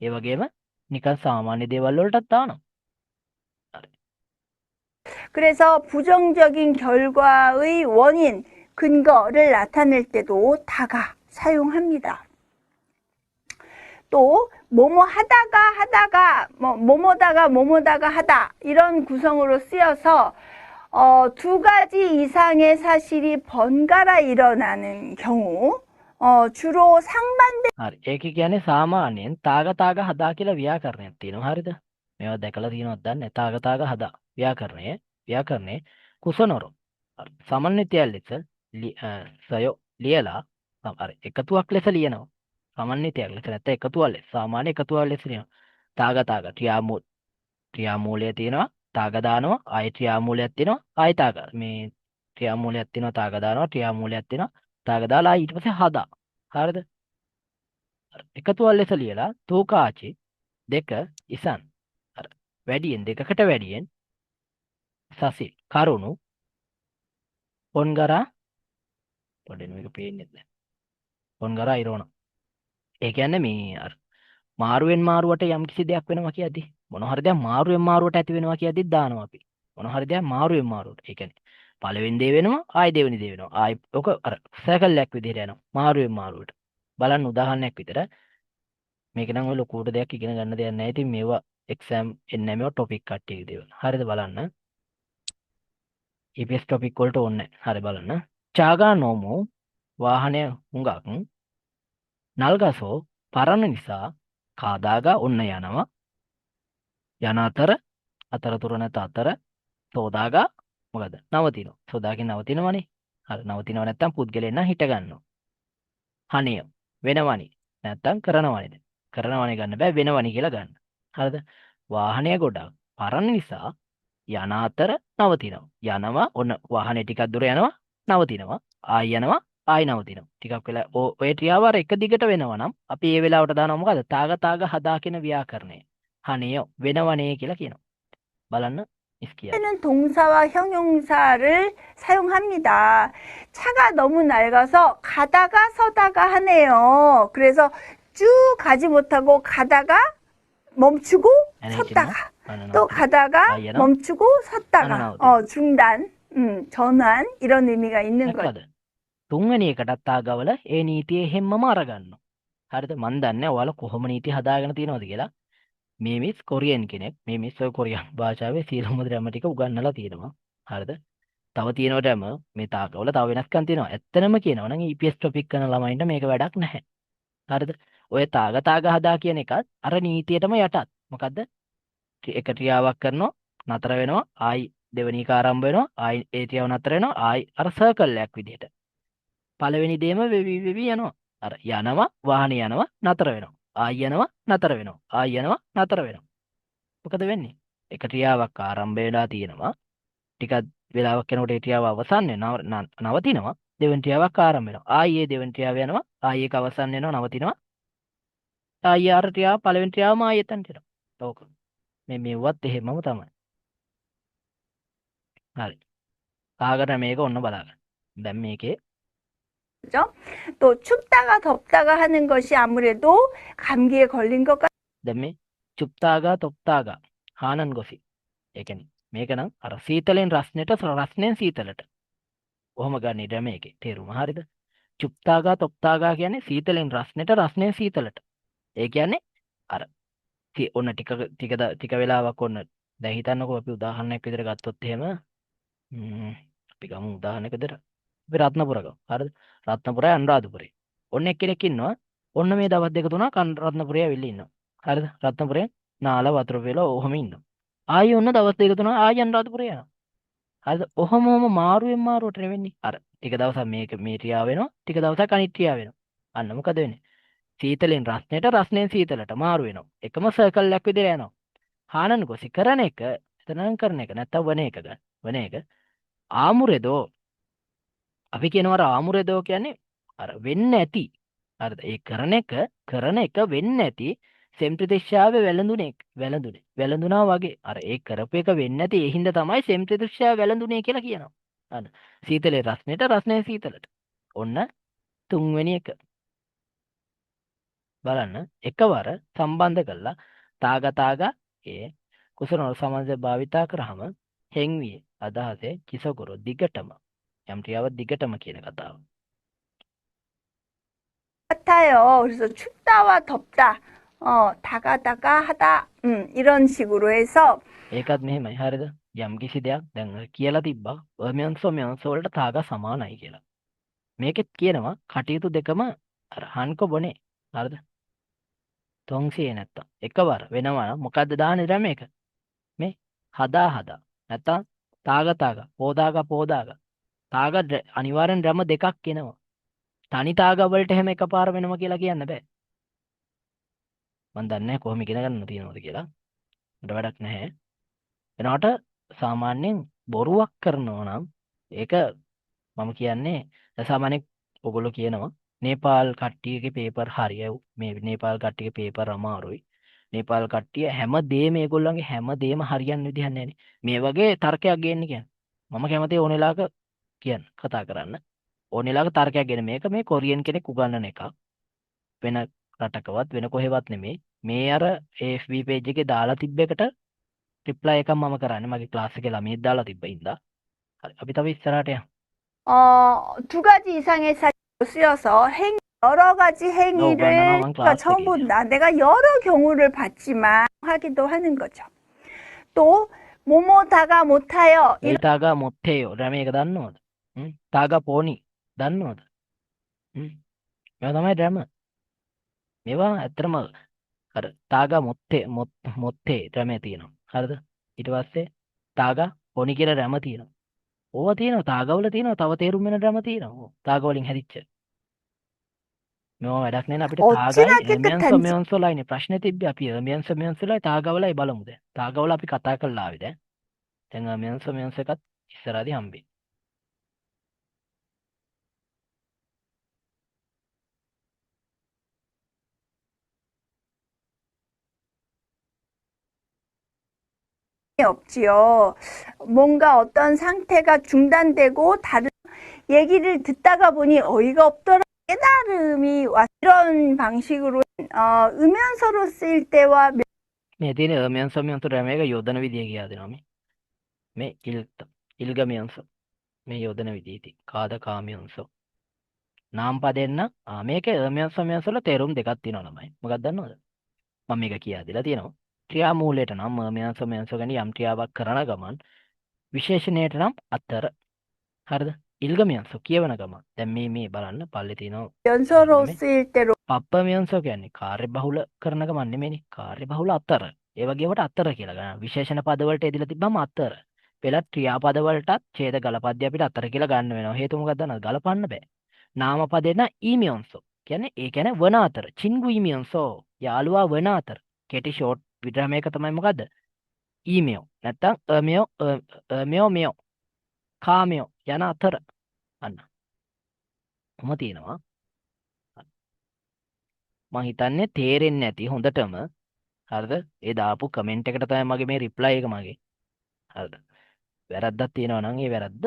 ඒ වගේම නිකන් සාමාන්‍ය දේවල් වලටත් දානවා. හරි. 그래서 부정적인 결과의 원인, 근거를 나타낼 때도 다가 사용합니다. 또 뭐뭐 하다가 뭐뭐다가 하다 이런 구성으로 쓰여서 두 가지 이상의 사실이 번갈아 일어나는 경우 주로 상반된 හරි. ඒක කියන්නේ සාමාන්‍යයෙන් තාග හදා කියලා ව්‍යාකරණයක් තියෙනවා. හරිද? මේවා දැකලා තියෙනවද දන්නේ නැහැ. තාග හදා ව්‍යාකරණයේ කුසනොර. හරි. සමන්විතය ලෙස සයෝ ලියලා හරි එකතුවක් ලෙස ලියනවා. සමන්විතයක් ලෙස නැත්නම් එකතුවක් ලෙස. සාමාන්‍ය එකතුවක් ලෙස ලියනවා. තාග ක්‍රියාමූලය තියෙනවා. තාග දානවා. ආයෙ ක්‍රියාමූලයක් තියෙනවා. ආයෙ තාග. මේ ක්‍රියාමූලයක් තියෙනවා. තාග දානවා. ක්‍රියාමූලයක් තියෙනවා. තාග දාලා ඊට පස්සේ හදා. හරිද? එකතුවක් ලෙස ලියලා තෝකාචි දෙක ඉසන් අර වැඩියෙන් දෙකකට වැඩියෙන් සසිල් කරුණු පොන්ගරා පොඩ්ඩක් මේක පේන්නේ නැහැ. පොන්ගරා ඉරෝණ. ඒ කියන්නේ මේ අර මාරුවෙන් මාරුවට යම් කිසි දෙයක් වෙනවා කියද්දි මොන හරි දෙයක් මාරුවෙන් මාරුවට ඇති වෙනවා කියද්දි දානවා අපි. මොන හරි දෙයක් මාරුවෙන් මාරුවට. ඒ කියන්නේ පළවෙනි දේ වෙනවා ආයි දෙවෙනි දේ වෙනවා. ආයි ඔක අර සර්කල්යක් විදිහට යනවා. මාරුවෙන් මාරුවට. බලන්න උදාහරණයක් විතර මේක නම් ඔය ලොකුට දෙයක් ඉගෙන ගන්න දෙයක් නැහැ. ඉතින් මේවා එක්සෑම් එන්නේ මේවා ටොපික් කට්ටියගේ දේවල්. හරිද බලන්න. EPS ටොපික් වලට ඕනේ නැහැ. හරි බලන්න. චාගා නෝමෝ වාහනය හුඟක් නල්ගසෝ පරණ නිසා කාදාගා ඔන්න යනවා. යන අතරතුර නැත අතර සෝදාගා මොකද? නවතිනවා. සෝදාගෙන නවතිනවනේ. හරි නවතිනව නැත්තම් පුද්ගලයන් නම් හිට ගන්නවා. හනිය වෙනවනි නැත්තම් කරනවනිද? කරනවනේ ගන්න බෑ වෙනවනි කියලා ගන්න. හරිද? වාහනය ගොඩක් පරණ නිසා යන අතර නවතිනවා. යනවා ඔන්න වාහනේ ටිකක් දුර යනවා නවතිනවා. ආයි යනවා ආයි නවතිනවා. ටිකක් වෙලා ඔය ක්‍රියාව අර එක දිගට වෙනවා නම් අපි ඒ වෙලාවට දානවා මොකද? තාග හදා කියන ව්‍යාකරණය. හනිය වෙනවනේ කියලා කියනවා. බලන්න ඉස්කියා. 는 동사와 형용사를 사용합니다. 차가 너무 낡아서 가다가 서다가 하네요. 그래서 쭉 가지 못하고 가다가 멈추고 섰다가 또 가다가 멈추고 섰다가 중단, 전환 이런 의미가 있는 거죠. දැක්කද? තුන්වෙනි එකටත් ආගවල ඒ නීතිය හැමම අරගන්නවා. හරිද? මන් දන්නේ ඔයාලා කොහොම නීති හදාගෙන තියෙනවද කියලා. මේ මිස් කොරියන් කෙනෙක්. මේ මිස් ඔය කොරියන් භාෂාවේ සියලුම ඩ්‍රැම ටික උගන්වලා තියෙනවා. හරිද? තව තියෙනවා ඩ්‍රැම මේ තාකවල තව වෙනස්කම් තියෙනවා. ඇත්තනම කියනවා නම් EPS ටොපික් කරන ළමයින්ට මේක වැඩක් නැහැ. හරිද? ඔය තාග හදා කියන එකත් අර නීතියටම යටත්. මොකද්ද? එක ක්‍රියාවක් කරනවා නතර වෙනවා ආයි දෙවෙනි එක ආරම්භ වෙනවා ආයි ඒ ක්‍රියාව නතර වෙනවා ආයි අර සර්කල් එකක් විදිහට. පළවෙනි දේම වෙවි යනවා. අර යනවා වාහනේ යනවා නතර වෙනවා. ආයි යනවා නතර වෙනවා. ආයි යනවා නතර වෙනවා. මොකද වෙන්නේ? එක ක්‍රියාවක් ආරම්භ වෙලා තියෙනවා. ටිකක් වෙලාවක් යනකොට ඒ ක්‍රියාව අවසන් වෙනවා නවතිනවා. දෙවෙනි ක්‍රියාවක් ආරම්භ වෙනවා. ආයි ඒ දෙවෙනි ක්‍රියාව යනවා. ආයි ඒක අවසන් වෙනවා නවතිනවා. ආයි අර ක්‍රියාව පළවෙනි ක්‍රියාවම ආයි එතනට එනවා. ඕක. මේ මෙව්වත් එහෙමම තමයි. හරි. කාගට මේක ඔන්න බලන්න. දැන් මේකේ 그죠? 또 춥다가 덥다가 하는 것이 아무래도 감기에 걸린 것 දැන් මේ චුප්තාගා තොප්තාගා හානන් ගොසි. ඒ කියන්නේ මේක නම් අර සීතලෙන් රස්නෙට රස්නෙන් සීතලට. කොහොම ගන්නේ ඩ්‍රම එකේ තේරුම හරිද? චුප්තාගා තොප්තාගා කියන්නේ සීතලෙන් රස්නෙට රස්නෙන් සීතලට. ඒ කියන්නේ අර ඔන්න ටික වෙලාවක් ඔන්න දැන් හිතන්නකෝ අපි උදාහරණයක් විදිහට ගත්තොත් එහෙම අපි ගමු උදාහරණයක් විදිහට අපි රත්නපුර ගමු. හරිද? රත්නපුරයි අනුරාධපුරේ. ඔන්න එක්කෙනෙක් ඉන්නවා. ඔන්න මේ දවස් දෙක තුනක් රත්නපුරේ ඇවිල්ලා ඉන්නවා. හරිද? රත්නපුරේ නාල වතුර වේලා ඔහොම ඉන්නවා. ආයෙ ඔන්න දවස් දෙක තුනක් ආයෙ අනුරාධපුරේ යනවා. හරිද? ඔහොම මාරුවෙන් මාරුවට වෙන්නේ. අර ටික දවසක් මේ ක්‍රියාව වෙනවා. ටික දවසක් අනිත් ක්‍රියාව වෙනවා. අන්න මොකද වෙන්නේ? සීතලෙන් රස්නෙට රස්නෙන් සීතලට මාරු වෙනවා. එකම සර්කල් එකක් විදිහට යනවා. හානන් ගොසි කරන එක එතනන් කරන එක නැත්තම් වන එක ආමුරෙදෝ අපි කියනවා ආමුරෙදෝ කියන්නේ අර වෙන්න ඇති. හරිද? ඒ කරන එක වෙන්න ඇති සෙම්ප්‍රතිශ්‍යාවේ වැළඳුනා වගේ. අර ඒ කරපු එක වෙන්න ඇති ඒ හින්දා තමයි සෙම්ප්‍රතිශ්‍යාව වැළඳුනේ කියලා කියනවා. හරිද? සීතලේ රස්නෙට රස්නේ සීතලට. ඔන්න තුන්වෙනි එක. බලන්න එකවර සම්බන්ධ කරලා තාගා ඒ කුසල සමාස භාවිතා කරාම හෙන්විය අදහසේ කිසකරු දිගටම යම් ක්‍රියාවක් දිගටම කියන කතාව. 같아요. 그래서 춥다와 덥다, 다가다가 하다, 이런 식으로 해서 ඒකත් මෙහෙමයි හරිද? යම් කිසි දෙයක් දැන් කියලා තිබ්බා ඔමියන්ස් වලට තාගා සමානයි කියලා. මේකෙත් කියනවා කටයුතු දෙකම අර හන්කො බොනේ. හරිද? තොන්සිය නැත්තම් එකවර වෙනවා නම් මොකද්ද දාන්නේ රැම එක? මේ හදා නැත්තම් තාගා පෝදාගා අනිවාර්යෙන් රැම දෙකක් එනවා. තනි තාගා වලට එහෙම එකපාර වෙනවා කියලා කියන්න බෑ. මම දන්නේ කොහොම ඉගෙන ගන්න තියෙනවද කියලා. මට වැඩක් නැහැ. එනකොට සාමාන්‍යයෙන් බොරුවක් කරනවා නම් ඒක මම කියන්නේ සාමාන්‍යයෙන් ඔයගොල්ලෝ කියනවා නේපාල් කට්ටියගේ පේපර් හරියව මේ නේපාල් කට්ටියගේ පේපර් අමාරුයි. නේපාල් කට්ටිය හැමදේම මේගොල්ලන්ගේ හැමදේම හරියන්න විදිහක් නැහැනේ. මේ වගේ තර්කයක් ගේන්න කියන්නේ. මම කැමති ඕන වෙලාවක කියන්න කතා කරන්න. ඕන වෙලාවක තර්කයක් ගෙන මේක මේ කොරියන් කෙනෙක් උගන්වන එකක්. වෙන රටකවත් වෙන කොහෙවත් නෙමෙයි. මේ අර AFB page එකේ දාලා තිබ්බ එකට රිප්ලයි එකක් මම කරන්නේ මගේ ක්ලාස් එකේ ළමයෙක් දාලා තිබ්බ ඉඳලා. හරි අපි තව ඉස්සරහට යමු. 두 가지 이상의 사실로 쓰여서 여러 가지 행위를 처음 본다. 내가 여러 경우를 봤지만 하기도 하는 거죠. 또 뭐뭐다가 못하여. 다가 못해요. 라면 이거 දන්නවද? 다가 보니 දන්නවද? මේවා තමයි ඩ්‍රැම. මේවා ඇත්තටම අර තාගා මොත්තේ ඩ්‍රැමේ තියෙනවා. හරිද? ඊට පස්සේ තාගා පොනි කියලා ඩ්‍රැම තියෙනවා. ඕවා තියෙනවා තාගවල තියෙනවා තව තේරුම් වෙන ඩ්‍රැම තියෙනවා. තාගා වලින් හැදිච්ච. මේවා වැඩක් නෑ අපිට තාගායි එමියන්ස් වලයිනේ ප්‍රශ්නේ තිබ්බේ අපි එමියන්ස් වලයි තාගාවලයි බලමු දැන්. තාගාවල අපි කතා කරලා ආවේ දැන්. දැන් එමියන්ස් එකත් ඉස්සරහදී හම්බෙයි. 없지요. 뭔가 어떤 상태가 중단되고 다른 얘기를 듣다가 보니 어이가 없더라. 깨달음이 이런 방식으로 음연서로 쓰일 때와 මේ තියෙන අමියන්ස මියන්ස රැම එක යොදන විදිය කියලා දෙනවා මේ ඉල්ගමියන්ස මේ යොදන විදිය ඉතින් කාද කාමියන්ස නාම පදෙන්න මේක අමියන්ස මියන්ස වල තේරුම් දෙකක් තියෙනවා ළමයි මොකක්ද දන්නවද මම මේක කියා දෙලා තියෙනවා ක්‍රියා මූලයට නම් අමියන්ස මියන්ස ගැන යම් ක්‍රියාවක් කරන ගමන් විශේෂණයට නම් අතර හරිද ඉල්ගමියන්ස කියවන ගමන් දැන් මේ බලන්න පල්ලේ තියෙනවා 연서로 쓰일 때로 පප්පමියන්සෝ කියන්නේ කාර්ය බහුල කරන ගමන් නෙමෙයිනේ කාර්ය බහුල අතර ඒ වගේවට අතර කියලා ගන්න විශේෂණ පද වලට එදිලා තිබ්බම අතර පෙළත් ක්‍රියාපද වලටත් ඡේද ගලපද්‍ය අපිට අතර කියලා ගන්න වෙනවා හේතුව මොකක්ද දන්නවද ගලපන්න බෑ නාම පදේ නම් ඊමියන්සෝ කියන්නේ ඒ කියන්නේ වන අතර චින්ගු ඊමියන්සෝ යාළුවා වන අතර කෙටි ෂෝට් විග්‍රහ මේක තමයි මොකද්ද ඊමියෝ නැත්තම් මියෝ කාමියෝ යන අතර අන්න කොහොම තියෙනවා මම හිතන්නේ තේරෙන්නේ නැති හොඳටම හරිද ඒ දාපු කමෙන්ට් එකට තමයි මගේ මේ රිප්ලයි එක මගේ හරිද වැරද්දක් තියෙනවා නම් ඒ වැරද්ද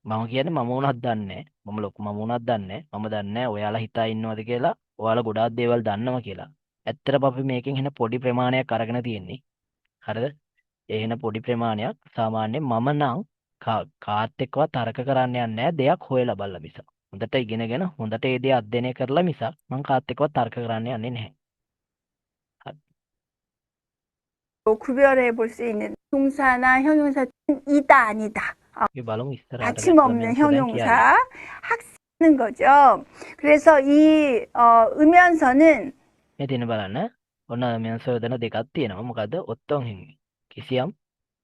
මම කියන්නේ මම වුණත් දන්නේ මම ලොකු මම වුණත් දන්නේ මම දන්නේ ඔයාලා හිතා ඉන්නවද කියලා ඔයාලා ගොඩාක් දේවල් දන්නවා කියලා ඇත්තටම අපි මේකෙන් එන පොඩි ප්‍රමාණයක් අරගෙන තියෙන්නේ හරිද ඒ එන පොඩි ප්‍රමාණයක් සාමාන්‍යයෙන් මම නම් කාත් එක්කවත් තර්ක කරන්න යන්නේ නැහැ දෙයක් හොයලා බලලා මිස හොඳට ඉගෙනගෙන හොඳට ඒ දේ අධ්‍යයනය කරලා මිස මම කාත් එක්කවත් තර්ක කරන්න යන්නේ නැහැ 구별해 볼 수 있는 동사나 형용사 이다 아니다. 이게 බලමු ඉස්සරහට 받침없는 형용사 학습하는 거죠. 그래서 이 음연서는 මේ තියෙන බලන්න ඔන්න මෙන්ස යොදන දෙකක් තියෙනවා මොකද ඔත්තොන් හිමි කිසියම්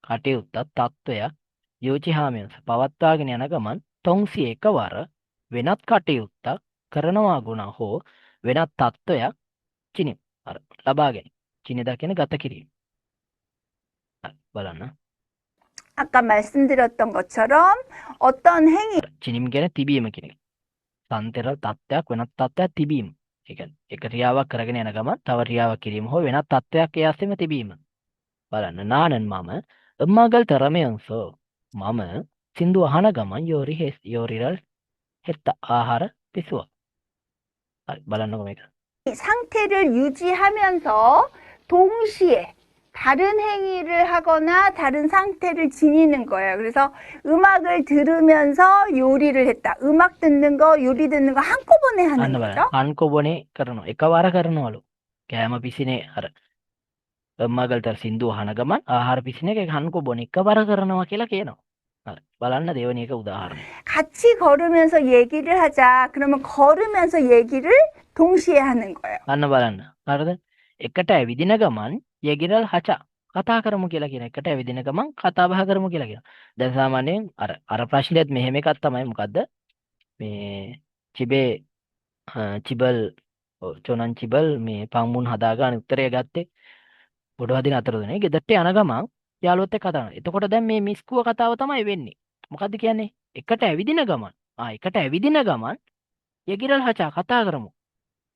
කටයුත්තක් තත්වයක් යෝචිහාමියන්ස පවත්වාගෙන යන ගමන් තොන්සි එකවර වෙනත් කටයුත්තක් කරනවා ගුණ හෝ වෙනත් තත්වයක් චිනි අර ලබා ගැනීම චිනිදා කියන ගත කිරීම බලන්න 아까 말씀드렸던 것처럼 어떤 행위 චිනිම් කියන තිබීම කියන එක සම්තර තත්වයක් වෙනත් තත්වයක් තිබීම ඒ කියන්නේ එක ක්‍රියාවක් කරගෙන යන ගමන් තව ක්‍රියාවක් කිරීම හෝ වෙනත් තත්වයක් ඒ ASEම තිබීම බලන්න නානන් මම එම්මාගල් තරමයන්සෝ මම සින්දු අහන ගමන් යෝරිරල් හෙත්ත ආහාර පිසුවා හරි බලන්නකො මේක 상태를 유지하면서 동시에 다른 행위를 하거나 다른 상태를 지니는 거예요. 그래서 음악을 들으면서 요리를 했다. 음악 듣는 거, 요리 듣는 거 한꺼번에 하는 거죠. 한꺼번에 කරනවා එකවර කරනවලු කෑම පිසිනේ අර එම්මාගල්තර සින්දු අහන ගමන් ආහාර පිසින එක 한꺼번에 එකවර කරනවා කියලා කියනවා. හරි බලන්න දෙවෙනි එක උදාහරණය. 같이 걸으면서 얘기를 하자. 그러면 걸으면서 얘기를 동시에 하는 거예요. අන්න බලන්න. හරිද? එකට ඇවිදින ගමන් 얘기를 하자. කතා කරමු කියලා කියන එකට ඇවිදින ගමන් කතා බහ කරමු කියලා කියනවා. දැන් සාමාන්‍යයෙන් අර ප්‍රශ්නෙත් මෙහෙම එකක් තමයි මොකද්ද? මේ චිබල් චොනන් චිබල් මේ පම්මුන් හදාගන්න උත්තරය ගත්තේ පොඩ වදින අතරතුරනේ ගෙදරට යන ගමන් යාළුවොත් එක්ක කතා කරනවා. එතකොට දැන් මේ මිස්කුව කතාව තමයි වෙන්නේ. මොකද්ද කියන්නේ? එකට ඇවිදින ගමන් එකට ඇවිදින ගමන් 얘기를 하자 කතා කරමු.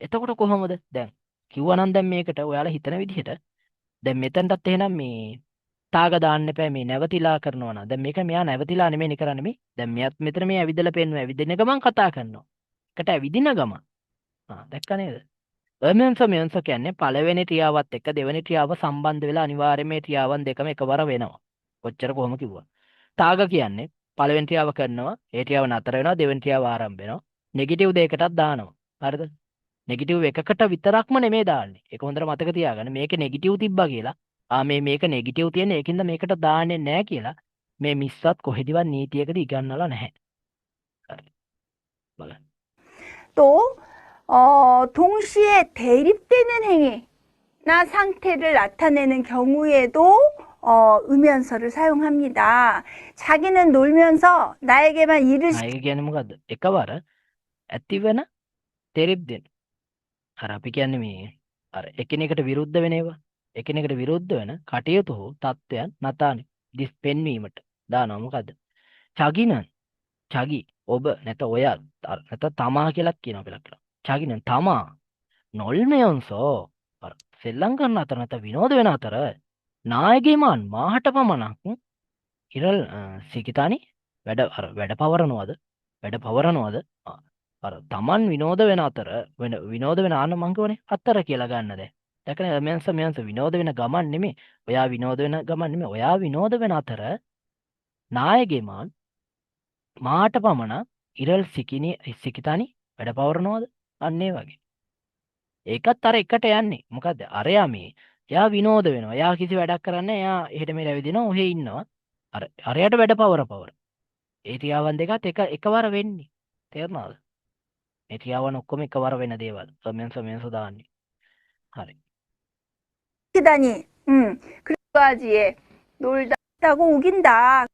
එතකොට කොහොමද? දැන් කිව්වනම් දැන් මේකට ඔයාලා හිතන විදිහට දැන් මෙතනටත් එහෙනම් මේ තාග දාන්න එපා මේ නැවතිලා කරනවා නම් දැන් මේක මෙයා නැවතිලා නෙමෙයි කරන්නේ මේ දැන් මෙයාත් මෙතන මේ ඇවිදලා පෙන්නවා ඇවිදින ගමන් කතා කරනවා එකට ඇවිදින ගමන් දැක්ක නේද මෙන්ස කියන්නේ පළවෙනි ක්‍රියාවත් එක්ක දෙවෙනි ක්‍රියාව සම්බන්ධ වෙලා අනිවාර්යයෙන් මේ ක්‍රියාවන් දෙකම එකවර වෙනවා කොච්චර කොහොම කිව්වා තාග කියන්නේ පළවෙනි ක්‍රියාව කරනවා ඒ ක්‍රියාව නතර වෙනවා දෙවෙනි ක්‍රියාව ආරම්භ වෙනවා නෙගටිව් දෙයකටත් දානවා හරිද නෙගටිව් එකකට විතරක්ම නෙමෙයි දාන්නේ. ඒක හොඳට මතක තියාගන්න. මේකේ නෙගටිව් තිබ්බා කියලා. මේක නෙගටිව් තියෙන ඒකින්ද මේකට දාන්නේ නැහැ කියලා මේ මිස්වත් කොහෙදිවත් නීතියකද ඉගන්නලා නැහැ. හරි. බලන්න. 또 동시에 대립되는 행위나 상태를 나타내는 경우에도 음연서를 사용합니다. 자기는 놀면서 나에게만 일을 ඒක කියන්නේ මොකද්ද? එකවර ඇතිවෙන තෙරිප්දෙන අර අපි කියන්නේ මේ අර එකිනෙකට විරුද්ධ වෙන ඒවා එකිනෙකට විරුද්ධ වෙන කටයුතු හෝ තත්ත්වයන් නතානේ දිස් පෙන්වීමට දානවා මොකද්ද චගිනන් චගි ඔබ නැත ඔයා නැත තමා කියලා කියනවා කියලා චගිනන් තමා නොල්මයන්සෝ අර සෙල්ලම් කරන අතර නැත විනෝද වෙන අතර නායකයමාන් මාහට පමණක් ඉරල් සිකිතානි වැඩ පවරනවද අර Taman විනෝද වෙන අතර විනෝද වෙන ආන මං කියවනේ අතර කියලා ගන්න දැන්. දැකනේ මෙයන්ස විනෝද වෙන ගමන් නෙමෙයි. ඔයා විනෝද වෙන ගමන් නෙමෙයි. ඔයා විනෝද වෙන අතර නායකයමාන් මාට පමණ ඉරල් සිකිතනි වැඩ පවරනවද? අන්න ඒ වගේ. ඒකත් අර එකට යන්නේ. මොකද්ද? අරයා මේ එයා විනෝද වෙනවා. එයා කිසි වැඩක් කරන්නේ එයා එහෙට මෙහෙට ඇවිදිනවා. ඔහෙ ඉන්නවා. අරයට වැඩ පවර. ඒ ක්‍රියාවන් දෙකත් එකවර වෙන්නේ. තේරුණාද? මේ ක්‍රියාවන් ඔක්කොම එකවර වෙන දේවල්. සමයන්ස දාන්නේ. හරි. 시키다니, 그래가지에 놀다고 우긴다.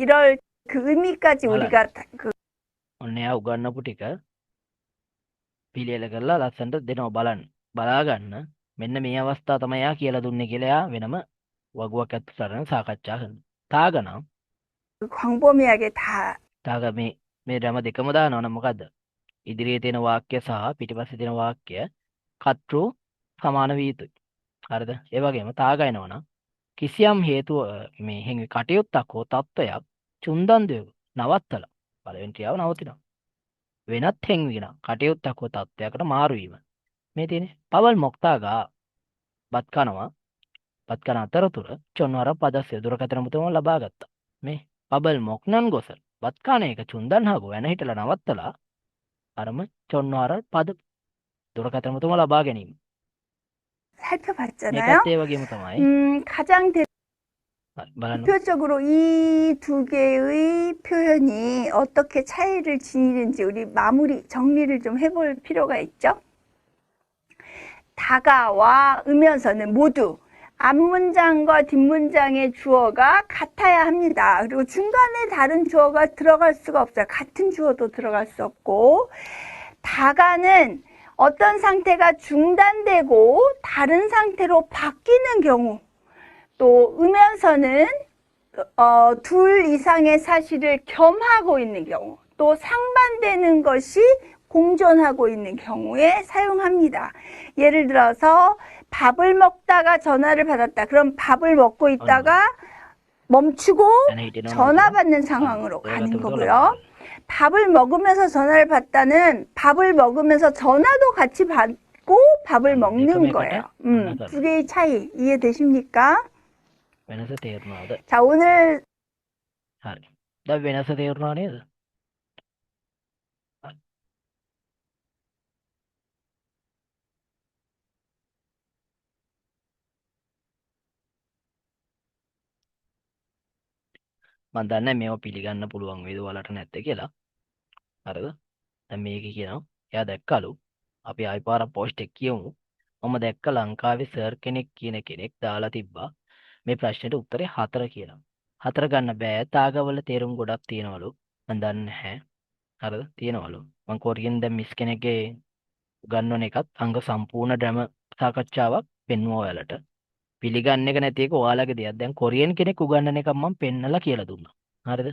이럴 그 의미까지 බලන්න. 우리가 ඔන්න එයා උගන්වපු ටික පිළියෙල කරලා ලස්සනට දෙනවා බලන්න. බලා ගන්න. මෙන්න මේ අවස්ථාව තමයි එයා කියලා දුන්නේ කියලා එයා වෙනම වගුවක් ඇතුළට අරගෙන සාකච්ඡා කරනවා. තාගනම් 광범위하게 다 තාග මේ රම දෙකම දානවනම් මොකද්ද? ඉදිරියේ තියෙන වාක්‍ය සහ පිටිපස්සේ තියෙන වාක්‍ය කතෘ සමාන විය යුතුයි. හරිද? ඒ වගේම තාගයනවනම් කිසියම් හේතුව මේ හැඟි කටයුත්තක් හෝ තත්ත්වයක් චුන්දන්දය නවත්තලා පළවෙනි ක්‍රියාව නවතිනවා. වෙනත් හැඟවින කටයුත්තක් හෝ තත්ත්වයකට මාරු වීම. මේ තියෙන්නේ පවල් මොක්තාගා බත් කන අතරතුර චොන්වර පදස්ය දුරකථන මුතුම ලබා ගත්තා. මේ පබල් මොක්නන් ගොසල් බත් කන එක චුන්දන් හගු වෙන හිටලා නවත්තලා අරම චොන්වර පද දුරකථන මුතුම ලබා ගැනීම. 살펴봤잖아요. මේකත් ඒ වගේම තමයි. 가장 බලන්න. 대표적으로 이 두 개의 표현이 어떻게 차이를 지니는지 우리 정리를 좀 해볼 필요가 있죠. 다가와 으면서는 모두 앞문장과 뒷문장의 주어가 같아야 합니다. 그리고 중간에 다른 주어가 들어갈 수가 없어요. 같은 주어도 들어갈 수 없고, 다가는 어떤 상태가 중단되고 다른 상태로 바뀌는 경우, 또 으면서는 둘 이상의 사실을 겸하고 있는 경우, 또 상반되는 것이 공존하고 있는 경우에 사용합니다. 예를 들어서 밥을 먹다가 전화를 받았다. 그럼 밥을 먹고 있다가 멈추고 전화 받는 상황으로 가는 거고요. 밥을 먹으면서 전화를 받다는 밥을 먹으면서 전화도 같이 받고 밥을 먹는 거예요. 두 개의 차이 이해되십니까? වෙනස තේරුණාද? 자, 오늘 හරි. දැන් වෙනස තේරුණා නේද? මම දන්නේ මේව පිළිගන්න පුළුවන් වේද ඔයාලට නැත්තේ කියලා. හරිද? දැන් මේකේ කියනවා එයා දැක්කලු අපි ආයි පාරක් පෝස්ට් එක කියමු. මම දැක්ක ලංකාවේ සර් කෙනෙක් කියන කෙනෙක් දාලා තිබ්බා මේ ප්‍රශ්නෙට උත්තරේ 4 කියලා. 4 ගන්න බෑ. තාගවල තේරුම් ගොඩක් තියෙනවලු. මම දන්නේ නැහැ. හරිද? තියෙනවලු. මම කොරියන් දැන් මිස් කෙනෙක්ගේ ගන්නවන එකත් අංග සම්පූර්ණ ඩ්‍රම සාකච්ඡාවක් පෙන්වුවා ඔයාලට. පිළිගන්න එක නැති එක ඔයාලගේ දෙයක්. දැන් කොරියන් කෙනෙක් උගන්වන එකක් මම පෙන්නලා කියලා දුන්නා. හරිද?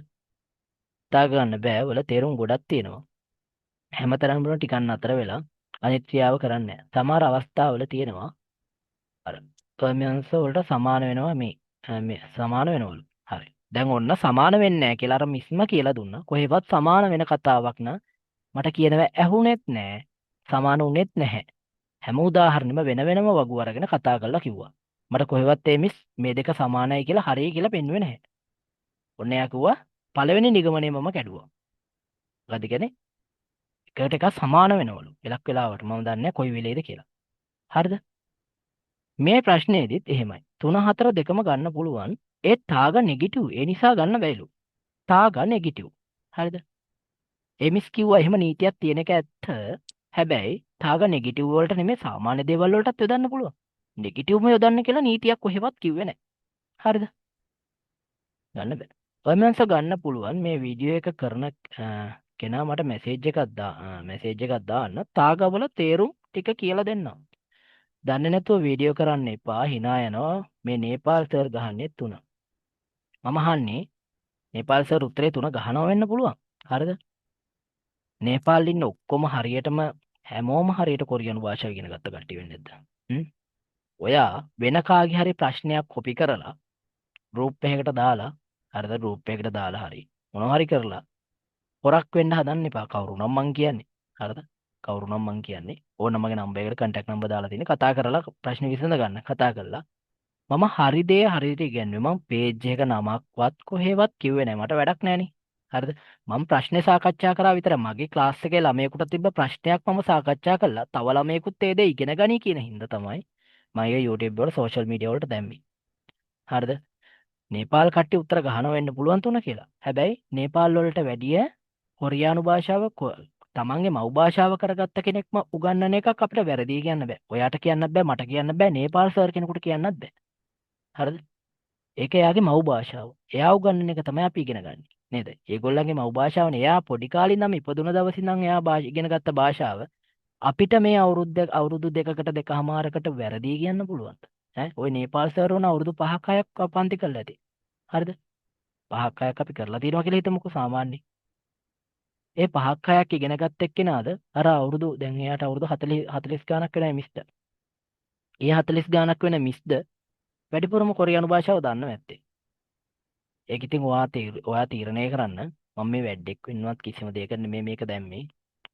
තා ගන්න බෑ. වල තේරුම් ගොඩක් තියෙනවා. හැමතරම් වල ටිකක් නතර වෙලා අනිත් ක්‍රියාව කරන්නේ නැහැ. සමහර අවස්ථාවල තියෙනවා අර කර්මයන්ස් වලට සමාන වෙනවා මේ සමාන වෙනවලු. හරි. දැන් ඔන්න සමාන වෙන්නේ නැහැ කියලා අර මිස්ම කියලා දුන්නා. කොහෙවත් සමාන වෙන කතාවක් න මට කියනව ඇහුනෙත් නැහැ. සමාන උනේත් නැහැ. හැම උදාහරණෙම වෙන වෙනම වගු අරගෙන කතා කරලා කිව්වා. මට කොහෙවත් මිස් මේ දෙක සමානයි කියලා හරිය කියලා පෙන්වුවේ නැහැ. ඔන්න එයා කිව්වා පළවෙනි නිගමනය මම කැඩුවා. මොකද කියන්නේ? එකට එක සමාන වෙනවලු. එලක් වෙලාවට මම දන්නේ කොයි වෙලේද කියලා. හරිද? මේ ප්‍රශ්නේදීත් එහෙමයි. 3 4 දෙකම ගන්න පුළුවන්. ඒ තාග නෙගටිව්. ඒ නිසා ගන්න බැයිලු. තාග නෙගටිව්. හරිද? මිස් කිව්වා එහෙම නීතියක් තියෙන එක ඇත්ත. හැබැයි තාග නෙගටිව් වලට නෙමෙයි සාමාන්‍ය දේවල් වලටත් යොදන්න පුළුවන්. නෙගටිව්ම යොදන්න කියලා නීතියක් කොහෙවත් කිව්වේ නැහැ. හරිද? ගන්න බෑ. ඔයමන්ස ගන්න පුළුවන් මේ වීඩියෝ එක කරන කෙනා මට මැසේජ් එකක් දාන්න තාගවල තේරුම් ටික කියලා දෙන්නම්. දන්නේ නැතුව වීඩියෝ කරන්න එපා. hina යනවා. මේ නේපාල් සර් ගහන්නේ 3. මම අහන්නේ නේපාල් සර් උත්තරේ 3 ගහනවා වෙන්න පුළුවන්. හරිද? නේපාල් ඉන්න ඔක්කොම හරියටම හැමෝම හරියට කොරියානු භාෂාව ඉගෙන ගත්ත කට්ටිය වෙන්නේ නැද්ද? ඔයා වෙන කාගේ හරි ප්‍රශ්නයක් කොපි කරලා ගෲප් එකකට දාලා හරිද? ගෲප් එකකට දාලා හරි මොනවා හරි කරලා හොරක් වෙන්න හදන්න එපා. කවුරු නම් මං කියන්නේ. හරිද? කවුරු නම් මං කියන්නේ ඕන මගේ නම්බර් එකට contact number දාලා තියෙන කතා කරලා ප්‍රශ්න විසඳ ගන්න කතා කරලා මම හරි දේ හරියට ඉගෙනුවේ මම page එක නමක්වත් කොහෙවත් කිව්වේ නැහැ මට වැඩක් නැහනේ හරිද මම ප්‍රශ්නේ සාකච්ඡා කරා විතරයි මගේ ක්ලාස් එකේ ළමයෙකුට තිබ්බ ප්‍රශ්නයක් මම සාකච්ඡා කළා තව ළමයෙකුත් ඒ දේ ඉගෙන ගනි කියන හින්දා තමයි මම ඒක YouTube වල social media වලට දැම්මේ හරිද නේපාල් කට්ටිය උත්තර ගහනවා වෙන්න පුළුවන් තුන කියලා හැබැයි නේපාල් වලට වැඩිය කොරියානු භාෂාව තමන්ගේ මව් භාෂාව කරගත්ත කෙනෙක්ම උගන්වන එකක් අපිට වැරදි කියන්න බෑ. ඔයාට කියන්නත් බෑ මට කියන්න බෑ නේපාල් සර් කෙනෙකුට කියන්නත් බෑ. හරිද? ඒක එයාගේ මව් භාෂාව. එයා උගන්වන එක තමයි අපි ඉගෙන ගන්න. නේද? ඒගොල්ලන්ගේ මව් භාෂාවනේ. එයා පොඩි කාලේ ඉඳන් ඉපදුන දවසේ ඉඳන් එයා ඉගෙන ගත්ත භාෂාව අපිට මේ අවුරුදු දෙකකට දෙකමාරකට වැරදි කියන්න පුළුවන්ද? ඈ ওই නේපාල් සර් වුණ අවුරුදු 5ක් 6ක් පන්ති කරලා ඇති. හරිද? 5ක් 6ක් අපි කරලා තියෙනවා කියලා හිතමුකෝ සාමාන්‍යයෙන්. ඒ 5ක් 6ක් ඉගෙන ගත්ත එක්කෙනාද අර අවුරුදු දැන් එයාට අවුරුදු 40 40 ගාණක් වෙනයි මිස්ට. ඒ 40 ගාණක් වෙන මිස්ද වැඩිපුරම කොරියානු භාෂාව දන්නව ඇත්තේ. ඒක ඉතින් ඔයා තීරණය කරන්න මම මේ වැඩෙක් වෙන්නවත් කිසිම දෙයක නෙමෙයි මේක දැම්මේ.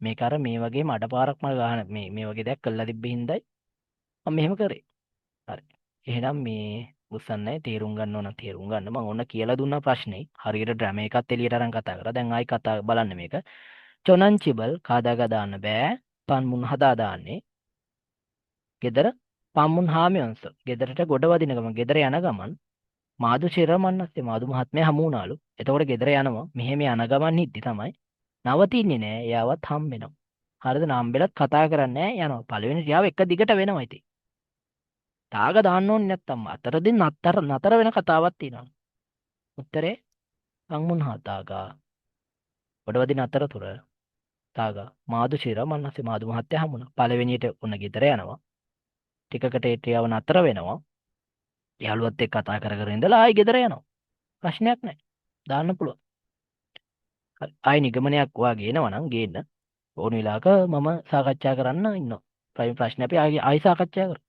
මේක අර මේ වගේ මඩපාරක් මල් ගහන මේ වගේ දෙයක් කළා තිබ්බ හින්දායි මම මෙහෙම කරේ. හරි. එහෙනම් මේ උස්සන්නේ තේරුම් ගන්න ඕන තේරුම් ගන්න මම ඕන කියලා දුන්නා ප්‍රශ්නේ. හරියට ඩ්‍රම එකත් එළියට අරන් කතා කරා. දැන් ආයි කතා බලන්න මේක. චොනංචිබල් කාදාගා දාන්න බෑ. පන්මුන් හදා දාන්නේ. ගෙදර පම්මුන් හාමියන්ස. ගෙදරට ගොඩ වදින ගමන් ගෙදර යන ගමන් මාදු චිරමන්නස්සේ මාදු මහත්මයා හමු වුණාලු. එතකොට ගෙදර යනවා. මෙහෙම යන ගමන් හිටි තමයි. නවතින්නේ නෑ. එයාවත් හම් වෙනවා. හරිද? නාම්බෙලත් කතා කරන්නේ නෑ යනවා. පළවෙනි ක්‍රියාව එක දිගට වෙනවා ඉතින්. තාග දාන්න ඕනේ නැත්තම් අතරදින් නතර වෙන කතාවක් තියෙනවා. උත්තරේ පම්මුන් හදාගා. ගොඩ වදින අතරතුර තාගා මාදු චිරමන්නස්සේ මාදු මහත්මයා හමු වුණා. පළවෙනියට උන ගෙදර යනවා. ටිකකට ඒ ක්‍රියාව නතර වෙනවා. යාළුවත් එක්ක කතා කර කර ඉඳලා ආයි ගෙදර යනවා. ප්‍රශ්නයක් නැහැ. දාන්න පුළුවන්. හරි. ආයි නිගමනයක් ඔයා ගේනවා නම් ගේන්න. ඕන වෙලාවක මම සාකච්ඡා කරන්න ඉන්නවා. ප්‍රශ්නේ අපි ආයි සාකච්ඡා කරමු.